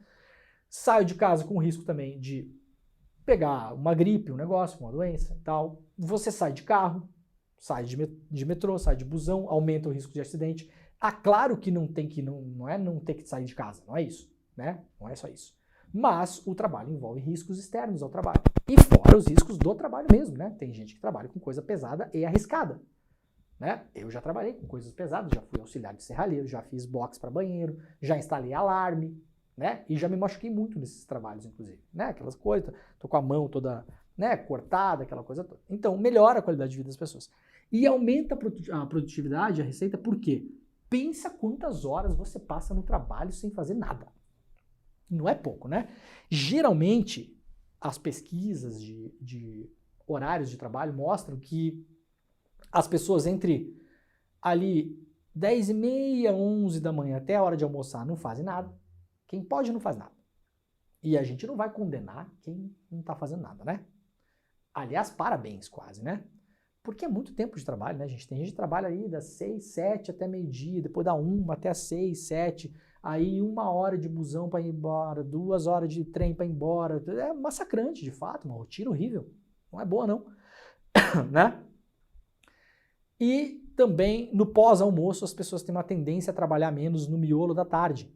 Saio de casa com o risco também de pegar uma gripe, um negócio, uma doença e tal. Você sai de carro, sai de metrô, sai de busão, aumenta o risco de acidente. Claro que não é não ter que sair de casa, não é isso, né? Não é só isso. Mas o trabalho envolve riscos externos ao trabalho. E fora os riscos do trabalho mesmo, né? Tem gente que trabalha com coisa pesada e arriscada, né? Eu já trabalhei com coisas pesadas, já fui auxiliar de serralheiro, já fiz box para banheiro, já instalei alarme, né? E já me machuquei muito nesses trabalhos, inclusive, né? Aquelas coisas, tô com a mão toda, né, cortada, aquela coisa toda. Então, melhora a qualidade de vida das pessoas. E aumenta a produtividade, a receita, por quê? Pensa quantas horas você passa no trabalho sem fazer nada. Não é pouco, né? Geralmente, as pesquisas de horários de trabalho mostram que as pessoas entre ali 10h30, 11 da manhã até a hora de almoçar não fazem nada. Quem pode não faz nada. E a gente não vai condenar quem não está fazendo nada, né? Aliás, parabéns quase, né? Porque é muito tempo de trabalho, né, gente? Tem gente que trabalha aí das 6, 7 até meio-dia, depois da 1 até as 6, 7. aí 1 hora de busão para ir embora, 2 horas de trem para ir embora. É massacrante, de fato, uma rotina horrível. Não é boa, não. Né? E também, no pós-almoço, as pessoas têm uma tendência a trabalhar menos no miolo da tarde.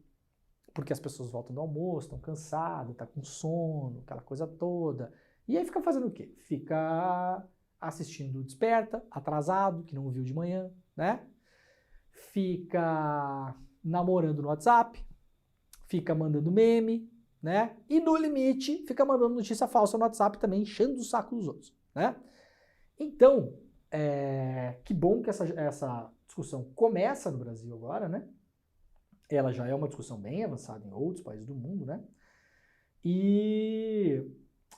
Porque as pessoas voltam do almoço, estão cansadas, estão com sono, aquela coisa toda. E aí fica fazendo o quê? Fica assistindo Desperta, atrasado, que não viu de manhã, né? Fica namorando no WhatsApp, fica mandando meme, né? E no limite, fica mandando notícia falsa no WhatsApp também, enchendo o saco dos outros, né? Então, que bom que essa discussão começa no Brasil agora, né? Ela já é uma discussão bem avançada em outros países do mundo, né? E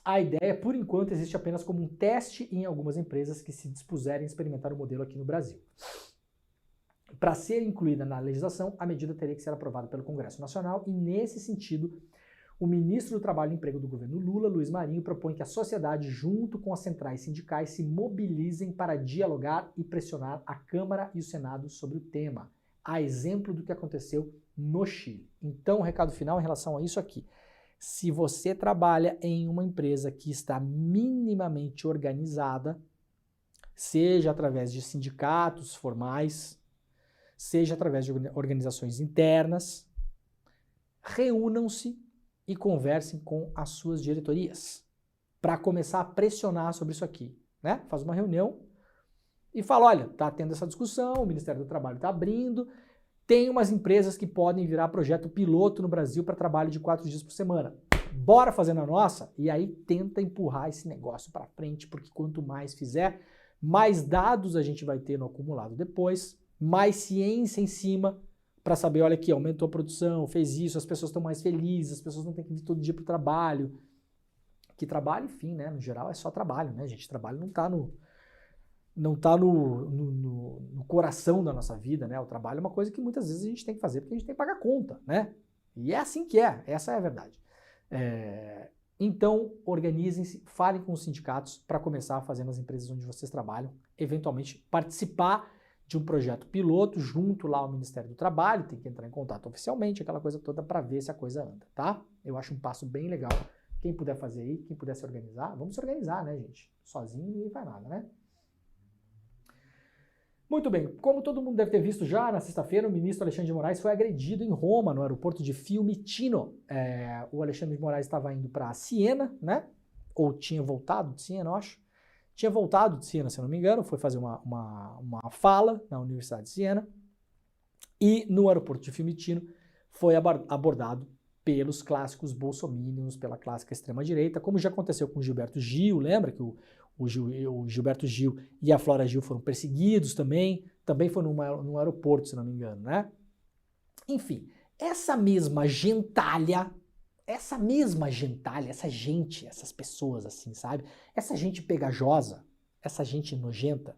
a ideia, por enquanto, existe apenas como um teste em algumas empresas que se dispuserem a experimentar o modelo aqui no Brasil. Para ser incluída na legislação, a medida teria que ser aprovada pelo Congresso Nacional e, nesse sentido, o ministro do Trabalho e Emprego do governo Lula, Luiz Marinho, propõe que a sociedade, junto com as centrais sindicais, se mobilizem para dialogar e pressionar a Câmara e o Senado sobre o tema, a exemplo do que aconteceu no Chile. Então, o recado final em relação a isso aqui. Se você trabalha em uma empresa que está minimamente organizada, seja através de sindicatos formais, seja através de organizações internas, reúnam-se e conversem com as suas diretorias para começar a pressionar sobre isso aqui, né? Faz uma reunião e fala, olha, tá tendo essa discussão, o Ministério do Trabalho está abrindo, tem umas empresas que podem virar projeto piloto no Brasil para trabalho de 4 dias por semana. Bora fazer na nossa? E aí tenta empurrar esse negócio para frente, porque quanto mais fizer, mais dados a gente vai ter no acumulado depois, mais ciência em cima para saber, olha aqui, aumentou a produção, fez isso, as pessoas estão mais felizes, as pessoas não têm que vir todo dia para o trabalho. Que trabalho, enfim, né? No geral é só trabalho, né, gente? Trabalho não está no coração da nossa vida, né? O trabalho é uma coisa que muitas vezes a gente tem que fazer porque a gente tem que pagar conta, né? E é assim que é, essa é a verdade. Então, organizem-se, falem com os sindicatos para começar a fazer nas empresas onde vocês trabalham, eventualmente participar de um projeto piloto junto lá ao Ministério do Trabalho, tem que entrar em contato oficialmente, aquela coisa toda para ver se a coisa anda, tá? Eu acho um passo bem legal. Quem puder fazer aí, quem puder se organizar, vamos se organizar, né, gente? Sozinho ninguém faz nada, né? Muito bem, como todo mundo deve ter visto já, na sexta-feira o ministro Alexandre de Moraes foi agredido em Roma, no aeroporto de Fiumicino. O Alexandre de Moraes estava indo para Siena, né? Ou tinha voltado de Siena, eu acho. Tinha voltado de Siena, se eu não me engano, foi fazer uma fala na Universidade de Siena. E no aeroporto de Fiumicino foi abordado pelos clássicos bolsominions, pela clássica extrema-direita, como já aconteceu com o Gilberto Gil, lembra que o Gilberto Gil e a Flora Gil foram perseguidos também foi num aeroporto, se não me engano, né? Enfim, essa mesma gentalha, essa gente, essas pessoas assim, sabe? Essa gente pegajosa, essa gente nojenta,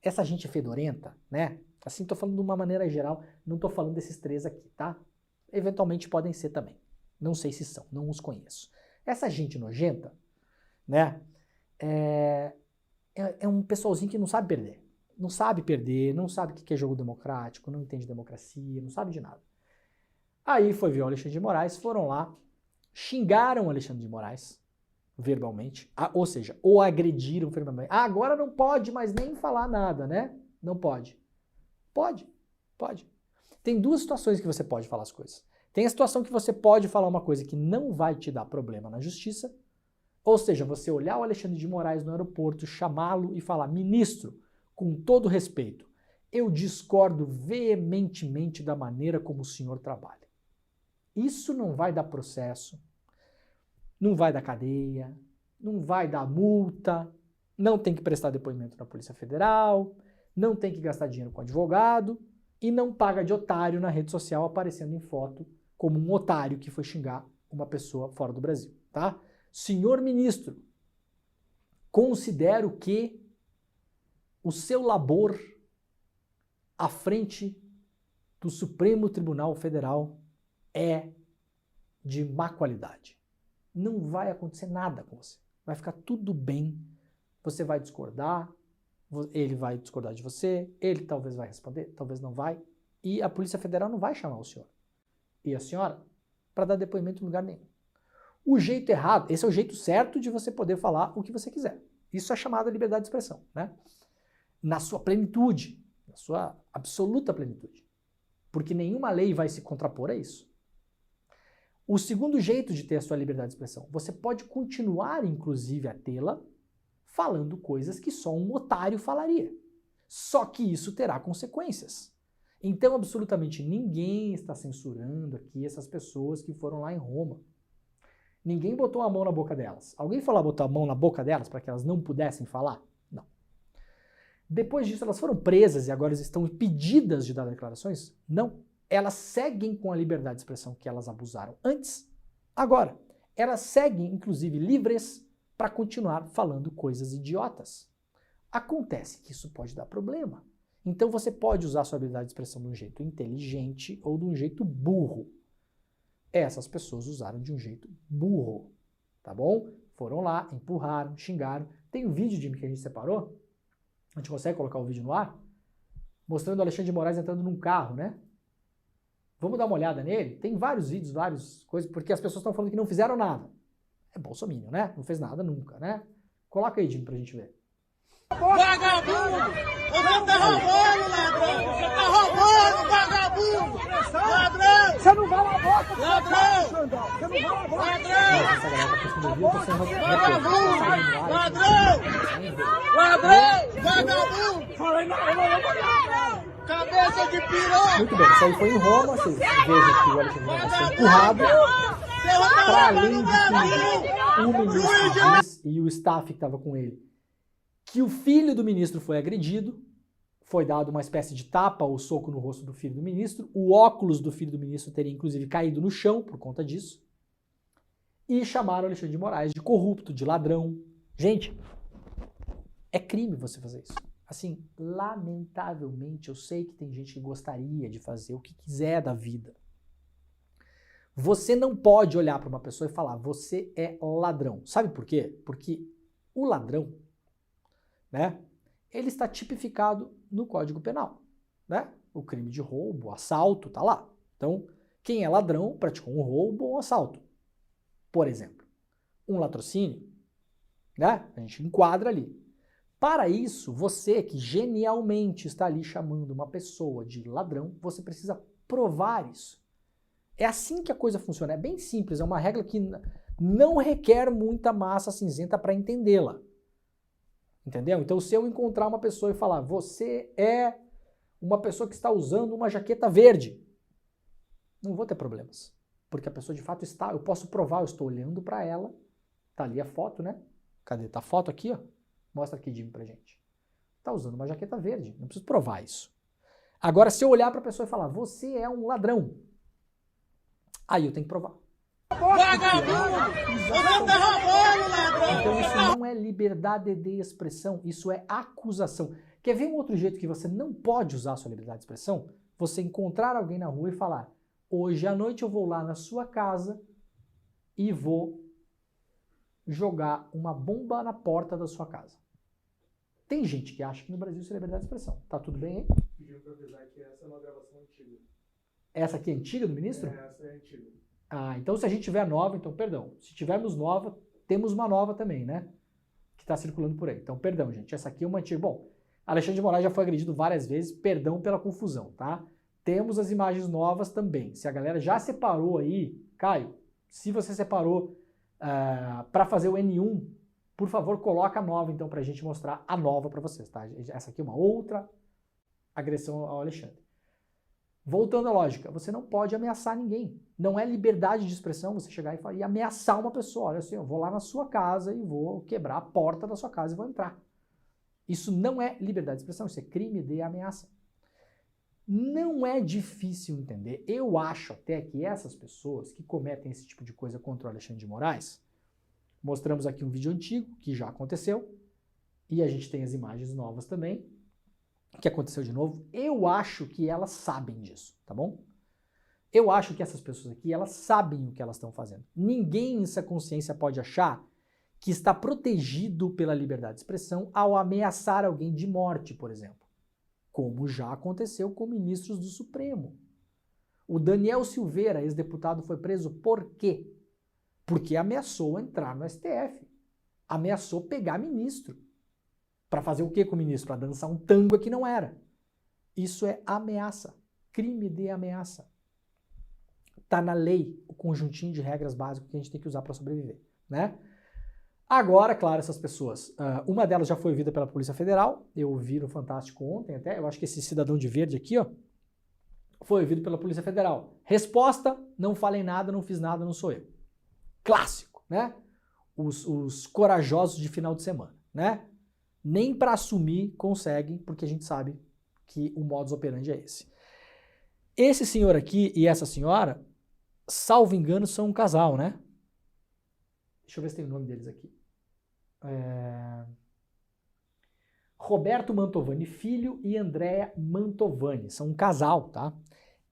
essa gente fedorenta, né? Assim, tô falando de uma maneira geral, não tô falando desses 3 aqui, tá? Eventualmente podem ser também. Não sei se são, não os conheço. Essa gente nojenta, né? É um pessoalzinho que não sabe perder. Não sabe perder, não sabe o que é jogo democrático, não entende democracia, não sabe de nada. Aí foi ver o Alexandre de Moraes, foram lá, xingaram o Alexandre de Moraes verbalmente, ou seja, o agrediram verbalmente. Agora não pode mais nem falar nada, né? Não pode. Pode. Tem 2 situações que você pode falar as coisas. Tem a situação que você pode falar uma coisa que não vai te dar problema na justiça, ou seja, você olhar o Alexandre de Moraes no aeroporto, chamá-lo e falar, ministro, com todo respeito, eu discordo veementemente da maneira como o senhor trabalha. Isso não vai dar processo, não vai dar cadeia, não vai dar multa, não tem que prestar depoimento na Polícia Federal, não tem que gastar dinheiro com advogado e não paga de otário na rede social aparecendo em foto como um otário que foi xingar uma pessoa fora do Brasil, tá? Senhor ministro, considero que o seu labor à frente do Supremo Tribunal Federal é de má qualidade. Não vai acontecer nada com você. Vai ficar tudo bem. Você vai discordar, ele vai discordar de você, ele talvez vai responder, talvez não vai. E a Polícia Federal não vai chamar o senhor. e a senhora para dar depoimento em lugar nenhum. O jeito errado, esse é o jeito certo de você poder falar o que você quiser. Isso é chamado de liberdade de expressão, né? Na sua plenitude, na sua absoluta plenitude. Porque nenhuma lei vai se contrapor a isso. O segundo jeito de ter a sua liberdade de expressão, você pode continuar, inclusive, a tê-la falando coisas que só um otário falaria. Só que isso terá consequências. Então, absolutamente ninguém está censurando aqui essas pessoas que foram lá em Roma. Ninguém botou a mão na boca delas. Alguém falou botar a mão na boca delas para que elas não pudessem falar? Não. Depois disso, elas foram presas e agora estão impedidas de dar declarações? Não. Elas seguem com a liberdade de expressão que elas abusaram antes. Agora, elas seguem, inclusive, livres para continuar falando coisas idiotas. Acontece que isso pode dar problema. Então você pode usar a sua habilidade de expressão de um jeito inteligente ou de um jeito burro. Essas pessoas usaram de um jeito burro, tá bom? Foram lá, empurraram, xingaram. Tem um vídeo, Jimmy, que a gente separou. A gente consegue colocar o vídeo no ar? Mostrando o Alexandre de Moraes entrando num carro, né? Vamos dar uma olhada nele? Tem vários vídeos, várias coisas, porque as pessoas estão falando que não fizeram nada. É bolsominion, né? Não fez nada nunca, né? Coloca aí, Jimmy, pra gente ver. Vagabundo! Você tá roubando, ladrão! Você tá roubando, vagabundo! Ladrão! Você não vai na boca, Ladrão! Você não vai na boca. Ladrão! Ladrão! Vagabundo! Falei não. Cabeça de piroca! Muito bem, isso aí foi em Roma. Vocês vejam que o Alexandre de Moraes foi empurrado. Para além de que o ministro diz, e o staff que estava com ele, que o filho do ministro foi agredido, foi dado uma espécie de tapa ou soco no rosto do filho do ministro, o óculos do filho do ministro teria inclusive caído no chão por conta disso, e chamaram o Alexandre de Moraes de corrupto, de ladrão. Gente, é crime você fazer isso. Assim, lamentavelmente, eu sei que tem gente que gostaria de fazer o que quiser da vida. Você não pode olhar para uma pessoa e falar, você é ladrão. Sabe por quê? Porque o ladrão, né, ele está tipificado no Código Penal, né? O crime de roubo, assalto, tá lá. Então, quem é ladrão praticou um roubo ou um assalto. Por exemplo, um latrocínio, né? A gente enquadra ali. Para isso, você que genialmente está ali chamando uma pessoa de ladrão, você precisa provar isso. É assim que a coisa funciona. É bem simples, é uma regra que não requer muita massa cinzenta para entendê-la. Entendeu? Então, se eu encontrar uma pessoa e falar, você é uma pessoa que está usando uma jaqueta verde, não vou ter problemas. Porque a pessoa de fato está, eu posso provar, eu estou olhando para ela, tá ali a foto, né? Cadê? Tá a foto aqui, ó. Mostra aqui, Jimmy, pra gente. Tá usando uma jaqueta verde, não preciso provar isso. Agora, se eu olhar para a pessoa e falar, você é um ladrão, aí eu tenho que provar. Vagabundo! Você tá roubando, ladrão! Então isso não é liberdade de expressão, isso é acusação. Quer ver um outro jeito que você não pode usar a sua liberdade de expressão? Você encontrar alguém na rua e falar, hoje à noite eu vou lá na sua casa e vou jogar uma bomba na porta da sua casa. Tem gente que acha que no Brasil isso é liberdade de expressão. Tá tudo bem aí? Pediu pra avisar que essa é uma gravação antiga. Essa aqui é antiga do ministro? Essa é antiga. Ah, então se a gente tiver nova, então perdão. Se tivermos nova, temos uma nova também, né? Que está circulando por aí. Então perdão, gente. Essa aqui é uma antiga. Bom, Alexandre de Moraes já foi agredido várias vezes. Perdão pela confusão, tá? Temos as imagens novas também. Se a galera já separou aí, Caio, se você separou para fazer o N1, por favor, coloca a nova então pra gente mostrar a nova para vocês, tá? Essa aqui é uma outra agressão ao Alexandre. Voltando à lógica, você não pode ameaçar ninguém. Não é liberdade de expressão você chegar e ameaçar uma pessoa. Olha assim, eu vou lá na sua casa e vou quebrar a porta da sua casa e vou entrar. Isso não é liberdade de expressão, isso é crime de ameaça. Não é difícil entender. Eu acho até que essas pessoas que cometem esse tipo de coisa contra o Alexandre de Moraes, mostramos aqui um vídeo antigo que já aconteceu e a gente tem as imagens novas também, que aconteceu de novo. Eu acho que elas sabem disso, tá bom? Eu acho que essas pessoas aqui, elas sabem o que elas estão fazendo. Ninguém em sua consciência pode achar que está protegido pela liberdade de expressão ao ameaçar alguém de morte, por exemplo. Como já aconteceu com ministros do Supremo. O Daniel Silveira, ex-deputado, foi preso por quê? Porque ameaçou entrar no STF. Ameaçou pegar ministro. Para fazer o quê com o ministro? Para dançar um tango que não era. Isso é ameaça. Crime de ameaça. Está na lei o conjuntinho de regras básicas que a gente tem que usar para sobreviver, né? Agora, claro, essas pessoas, uma delas já foi ouvida pela Polícia Federal, eu vi no Fantástico ontem até, eu acho que esse cidadão de verde aqui, ó, foi ouvido pela Polícia Federal. Resposta, não falei nada, não fiz nada, não sou eu. Clássico, né? Os corajosos de final de semana, né? Nem para assumir conseguem, porque a gente sabe que o modus operandi é esse. Esse senhor aqui e essa senhora, salvo engano, são um casal, né? Deixa eu ver se tem o nome deles aqui. Roberto Mantovani Filho e Andréa Mantovani. São um casal, tá?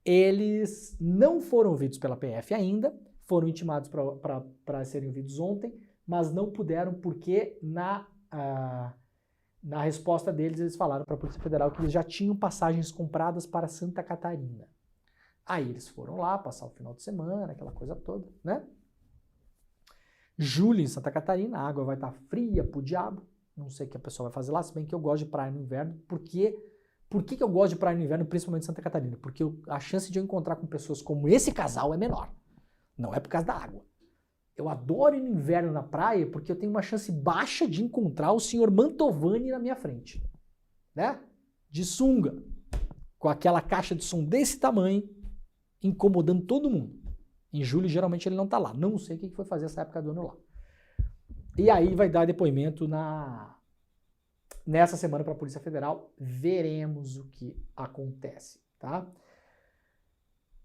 Eles não foram ouvidos pela PF ainda, foram intimados para serem ouvidos ontem, mas não puderam porque na resposta deles eles falaram para a Polícia Federal que eles já tinham passagens compradas para Santa Catarina. Aí eles foram lá passar o final de semana, aquela coisa toda, né? Julho em Santa Catarina, a água vai estar fria pro diabo. Não sei o que a pessoa vai fazer lá, se bem que eu gosto de praia no inverno. Por que eu gosto de praia no inverno, principalmente em Santa Catarina? Porque a chance de eu encontrar com pessoas como esse casal é menor. Não é por causa da água. Eu adoro ir no inverno na praia porque eu tenho uma chance baixa de encontrar o senhor Mantovani na minha frente. Né? De sunga. Com aquela caixa de som desse tamanho, incomodando todo mundo. Em julho, geralmente, ele não tá lá. Não sei o que foi fazer essa época do ano lá. E aí vai dar depoimento nessa semana para a Polícia Federal. Veremos o que acontece, tá?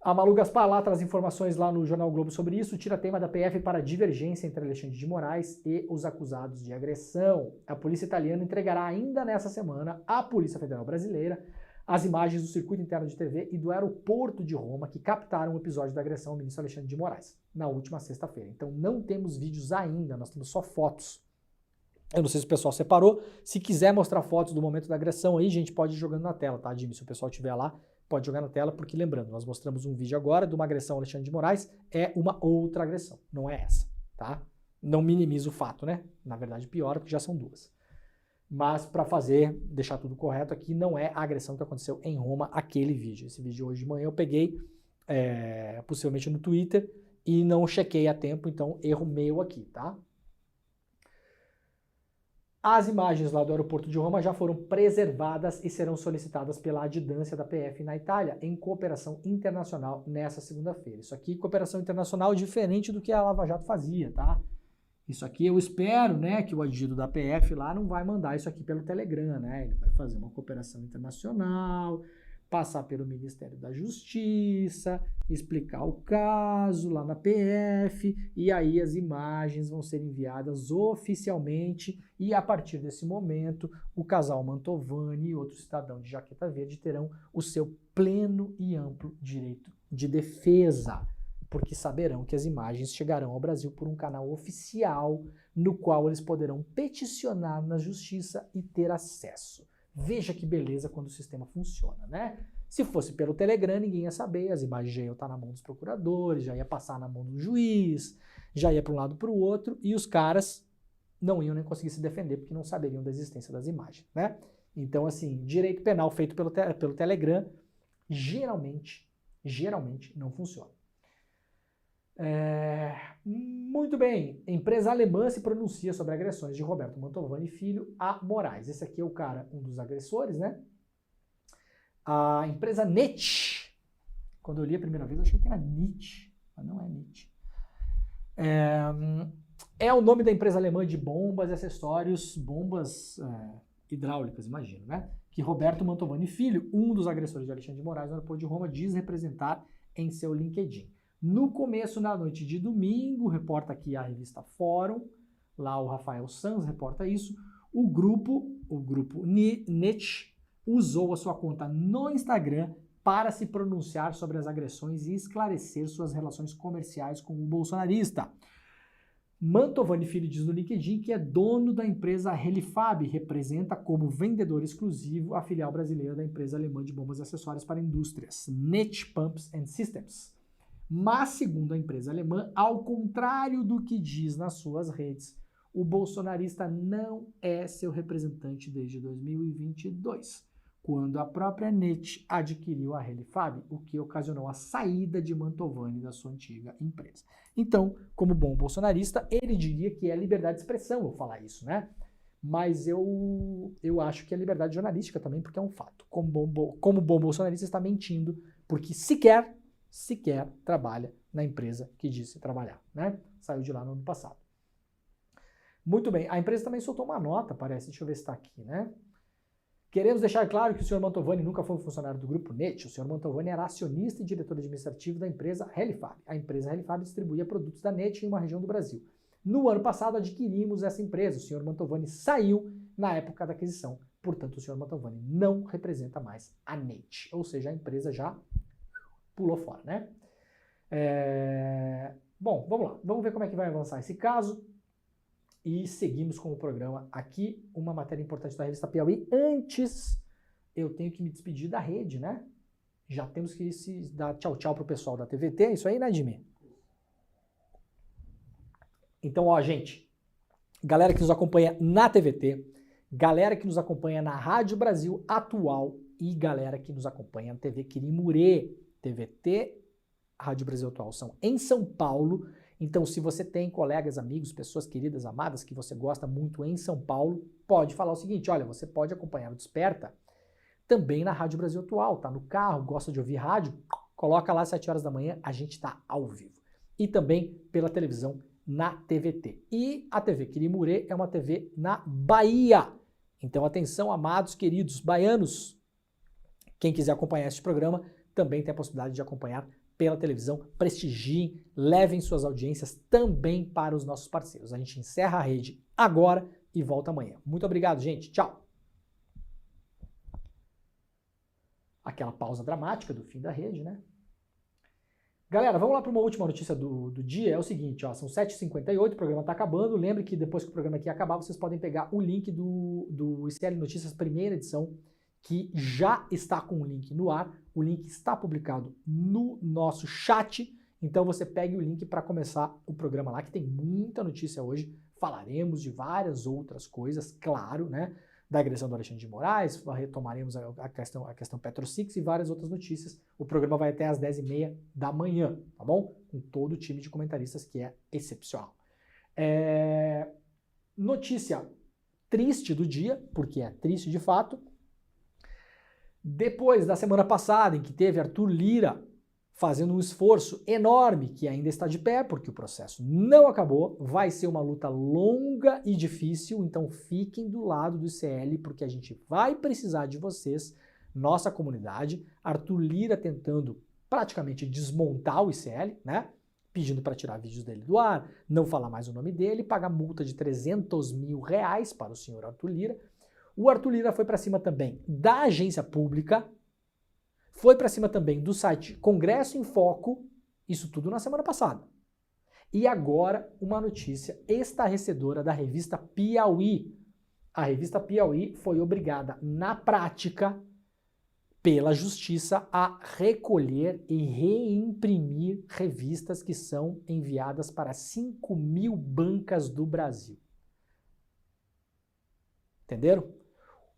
A Malu Gaspar lá traz informações lá no Jornal Globo sobre isso. Tira tema da PF para divergência entre Alexandre de Moraes e os acusados de agressão. A polícia italiana entregará ainda nessa semana à Polícia Federal Brasileira as imagens do circuito interno de TV e do aeroporto de Roma que captaram o episódio da agressão ao ministro Alexandre de Moraes na última sexta-feira. Então não temos vídeos ainda, nós temos só fotos. Eu não sei se o pessoal separou. Se quiser mostrar fotos do momento da agressão aí, gente, pode ir jogando na tela, tá, Jimmy? Se o pessoal estiver lá, pode jogar na tela, porque lembrando, nós mostramos um vídeo agora de uma agressão ao Alexandre de Moraes, é uma outra agressão, não é essa, tá? Não minimiza o fato, né? Na verdade, piora, porque já são duas. Mas para deixar tudo correto aqui, não é a agressão que aconteceu em Roma, aquele vídeo. Esse vídeo hoje de manhã eu peguei, possivelmente no Twitter, e não chequei a tempo, então erro meu aqui, tá? As imagens lá do aeroporto de Roma já foram preservadas e serão solicitadas pela adjudância da PF na Itália, em cooperação internacional, nessa segunda-feira. Isso aqui, cooperação internacional, diferente do que a Lava Jato fazia, tá? Isso aqui eu espero, né, que o adjudo da PF lá não vai mandar isso aqui pelo Telegram, né? Ele vai fazer uma cooperação internacional, passar pelo Ministério da Justiça, explicar o caso lá na PF, e aí as imagens vão ser enviadas oficialmente, e a partir desse momento, o casal Mantovani e outro cidadão de jaqueta verde terão o seu pleno e amplo direito de defesa, porque saberão que as imagens chegarão ao Brasil por um canal oficial, no qual eles poderão peticionar na justiça e ter acesso. Veja que beleza quando o sistema funciona, né? Se fosse pelo Telegram, ninguém ia saber, as imagens já iam estar na mão dos procuradores, já ia passar na mão do juiz, já ia para um lado para o outro, e os caras não iam nem conseguir se defender, porque não saberiam da existência das imagens, né? Então, assim, direito penal feito pelo Telegram, geralmente não funciona. Muito bem, empresa alemã se pronuncia sobre agressões de Roberto Mantovani Filho a Moraes. Esse aqui é o cara, um dos agressores, né? A empresa NET, quando eu li a primeira vez eu achei que era NIT, mas não é NIT. É o nome da empresa alemã de bombas e acessórios, bombas hidráulicas, imagino, né? Que Roberto Mantovani Filho, um dos agressores de Alexandre de Moraes no aeroporto de Roma, diz representar em seu LinkedIn. No começo da noite de domingo, reporta aqui a revista Fórum, lá o Rafael Sanz reporta isso, o grupo NET usou a sua conta no Instagram para se pronunciar sobre as agressões e esclarecer suas relações comerciais com o bolsonarista. Mantovani Filho diz no LinkedIn que é dono da empresa Helifab, representa como vendedor exclusivo a filial brasileira da empresa alemã de bombas e acessórios para indústrias, NET Pumps and Systems. Mas, segundo a empresa alemã, ao contrário do que diz nas suas redes, o bolsonarista não é seu representante desde 2022, quando a própria NET adquiriu a Helifab, o que ocasionou a saída de Mantovani da sua antiga empresa. Então, como bom bolsonarista, ele diria que é liberdade de expressão eu falar isso, né? Mas eu acho que é liberdade jornalística também, porque é um fato. Como bom bolsonarista está mentindo, porque sequer trabalha na empresa que disse trabalhar, né? Saiu de lá no ano passado. Muito bem, a empresa também soltou uma nota, parece, deixa eu ver se está aqui, né? Queremos deixar claro que o Sr. Mantovani nunca foi um funcionário do Grupo NET. O Sr. Mantovani era acionista e diretor administrativo da empresa Helifab. A empresa Helifab distribuía produtos da NET em uma região do Brasil. No ano passado adquirimos essa empresa. O Sr. Mantovani saiu na época da aquisição. Portanto, o Sr. Mantovani não representa mais a NET. Ou seja, a empresa já pulou fora, né? Bom, vamos lá. Vamos ver como é que vai avançar esse caso. E seguimos com o programa aqui, uma matéria importante da revista Piauí. Antes, eu tenho que me despedir da rede, né? Já temos que se dar tchau pro pessoal da TVT, é isso aí, né, Jimmy? Então, ó, gente, galera que nos acompanha na TVT, galera que nos acompanha na Rádio Brasil Atual e galera que nos acompanha na TV Quirimurê, TVT, Rádio Brasil Atual são em São Paulo. Então, se você tem colegas, amigos, pessoas queridas, amadas, que você gosta muito em São Paulo, pode falar o seguinte, olha, você pode acompanhar o Desperta também na Rádio Brasil Atual, tá no carro, gosta de ouvir rádio, coloca lá às 7 horas da manhã, a gente tá ao vivo. E também pela televisão na TVT. E a TV Quirimurê é uma TV na Bahia. Então, atenção, amados, queridos baianos, quem quiser acompanhar este programa também tem a possibilidade de acompanhar pela televisão, prestigiem, levem suas audiências também para os nossos parceiros. A gente encerra a rede agora e volta amanhã. Muito obrigado, gente. Tchau. Aquela pausa dramática do fim da rede, né? Galera, vamos lá para uma última notícia do dia. É o seguinte, ó, são 7h58, o programa está acabando. Lembre que depois que o programa aqui acabar, vocês podem pegar o link do ICL Notícias, primeira edição, que já está com o link no ar. O link está publicado no nosso chat, então você pegue o link para começar o programa lá, que tem muita notícia hoje. Falaremos de várias outras coisas, claro, né? Da agressão do Alexandre de Moraes, retomaremos a questão PetroSix e várias outras notícias. O programa vai até às 10h30 da manhã, tá bom? Com todo o time de comentaristas, que é excepcional. Notícia triste do dia, porque é triste de fato. Depois da semana passada, em que teve Arthur Lira fazendo um esforço enorme, que ainda está de pé, porque o processo não acabou, vai ser uma luta longa e difícil, então fiquem do lado do ICL, porque a gente vai precisar de vocês, nossa comunidade. Arthur Lira tentando praticamente desmontar o ICL, né? Pedindo para tirar vídeos dele do ar, não falar mais o nome dele, pagar multa de R$300 mil para o senhor Arthur Lira. O Arthur Lira foi para cima também da agência pública, foi para cima também do site Congresso em Foco, isso tudo na semana passada. E agora uma notícia estarrecedora da revista Piauí. A revista Piauí foi obrigada, na prática, pela justiça, a recolher e reimprimir revistas que são enviadas para 5.000 bancas do Brasil. Entenderam?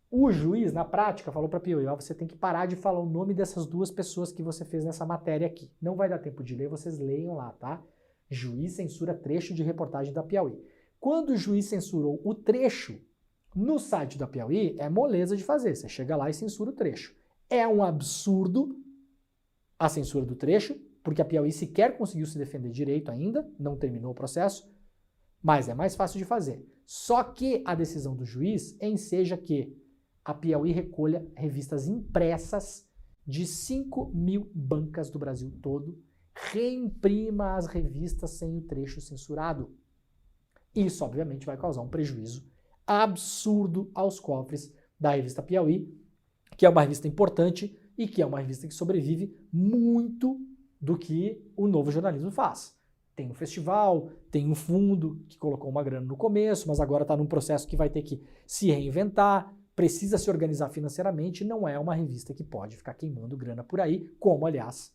O juiz, na prática, falou para a Piauí, ó, você tem que parar de falar o nome dessas duas pessoas que você fez nessa matéria aqui. Não vai dar tempo de ler, vocês leiam lá, tá? Juiz censura trecho de reportagem da Piauí. Quando o juiz censurou o trecho no site da Piauí, é moleza de fazer. Você chega lá e censura o trecho. É um absurdo a censura do trecho, porque a Piauí sequer conseguiu se defender direito ainda, não terminou o processo, mas é mais fácil de fazer. Só que a decisão do juiz enseja que a Piauí recolha revistas impressas de 5.000 bancas do Brasil todo, reimprima as revistas sem o trecho censurado. Isso, obviamente, vai causar um prejuízo absurdo aos cofres da revista Piauí, que é uma revista importante e que é uma revista que sobrevive muito do que o novo jornalismo faz. Tem um festival, tem um fundo que colocou uma grana no começo, mas agora está num processo que vai ter que se reinventar, precisa se organizar financeiramente, não é uma revista que pode ficar queimando grana por aí, como, aliás,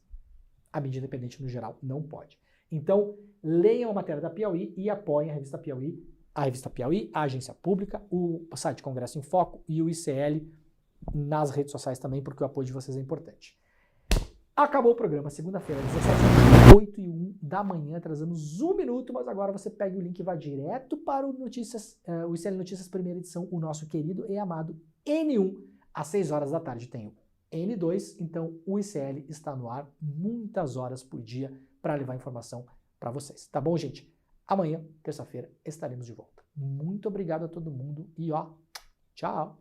a mídia independente no geral não pode. Então, leiam a matéria da Piauí e apoiem a revista Piauí, a agência pública, o site Congresso em Foco e o ICL nas redes sociais também, porque o apoio de vocês é importante. Acabou o programa, segunda-feira, 17h08h01 da manhã, atrasamos 1 minuto, mas agora você pega o link e vai direto para o ICL Notícias primeira edição, o nosso querido e amado N1, às 6 horas da tarde tem o N2, então o ICL está no ar muitas horas por dia para levar informação para vocês. Tá bom, gente? Amanhã, terça-feira, estaremos de volta. Muito obrigado a todo mundo e ó, tchau!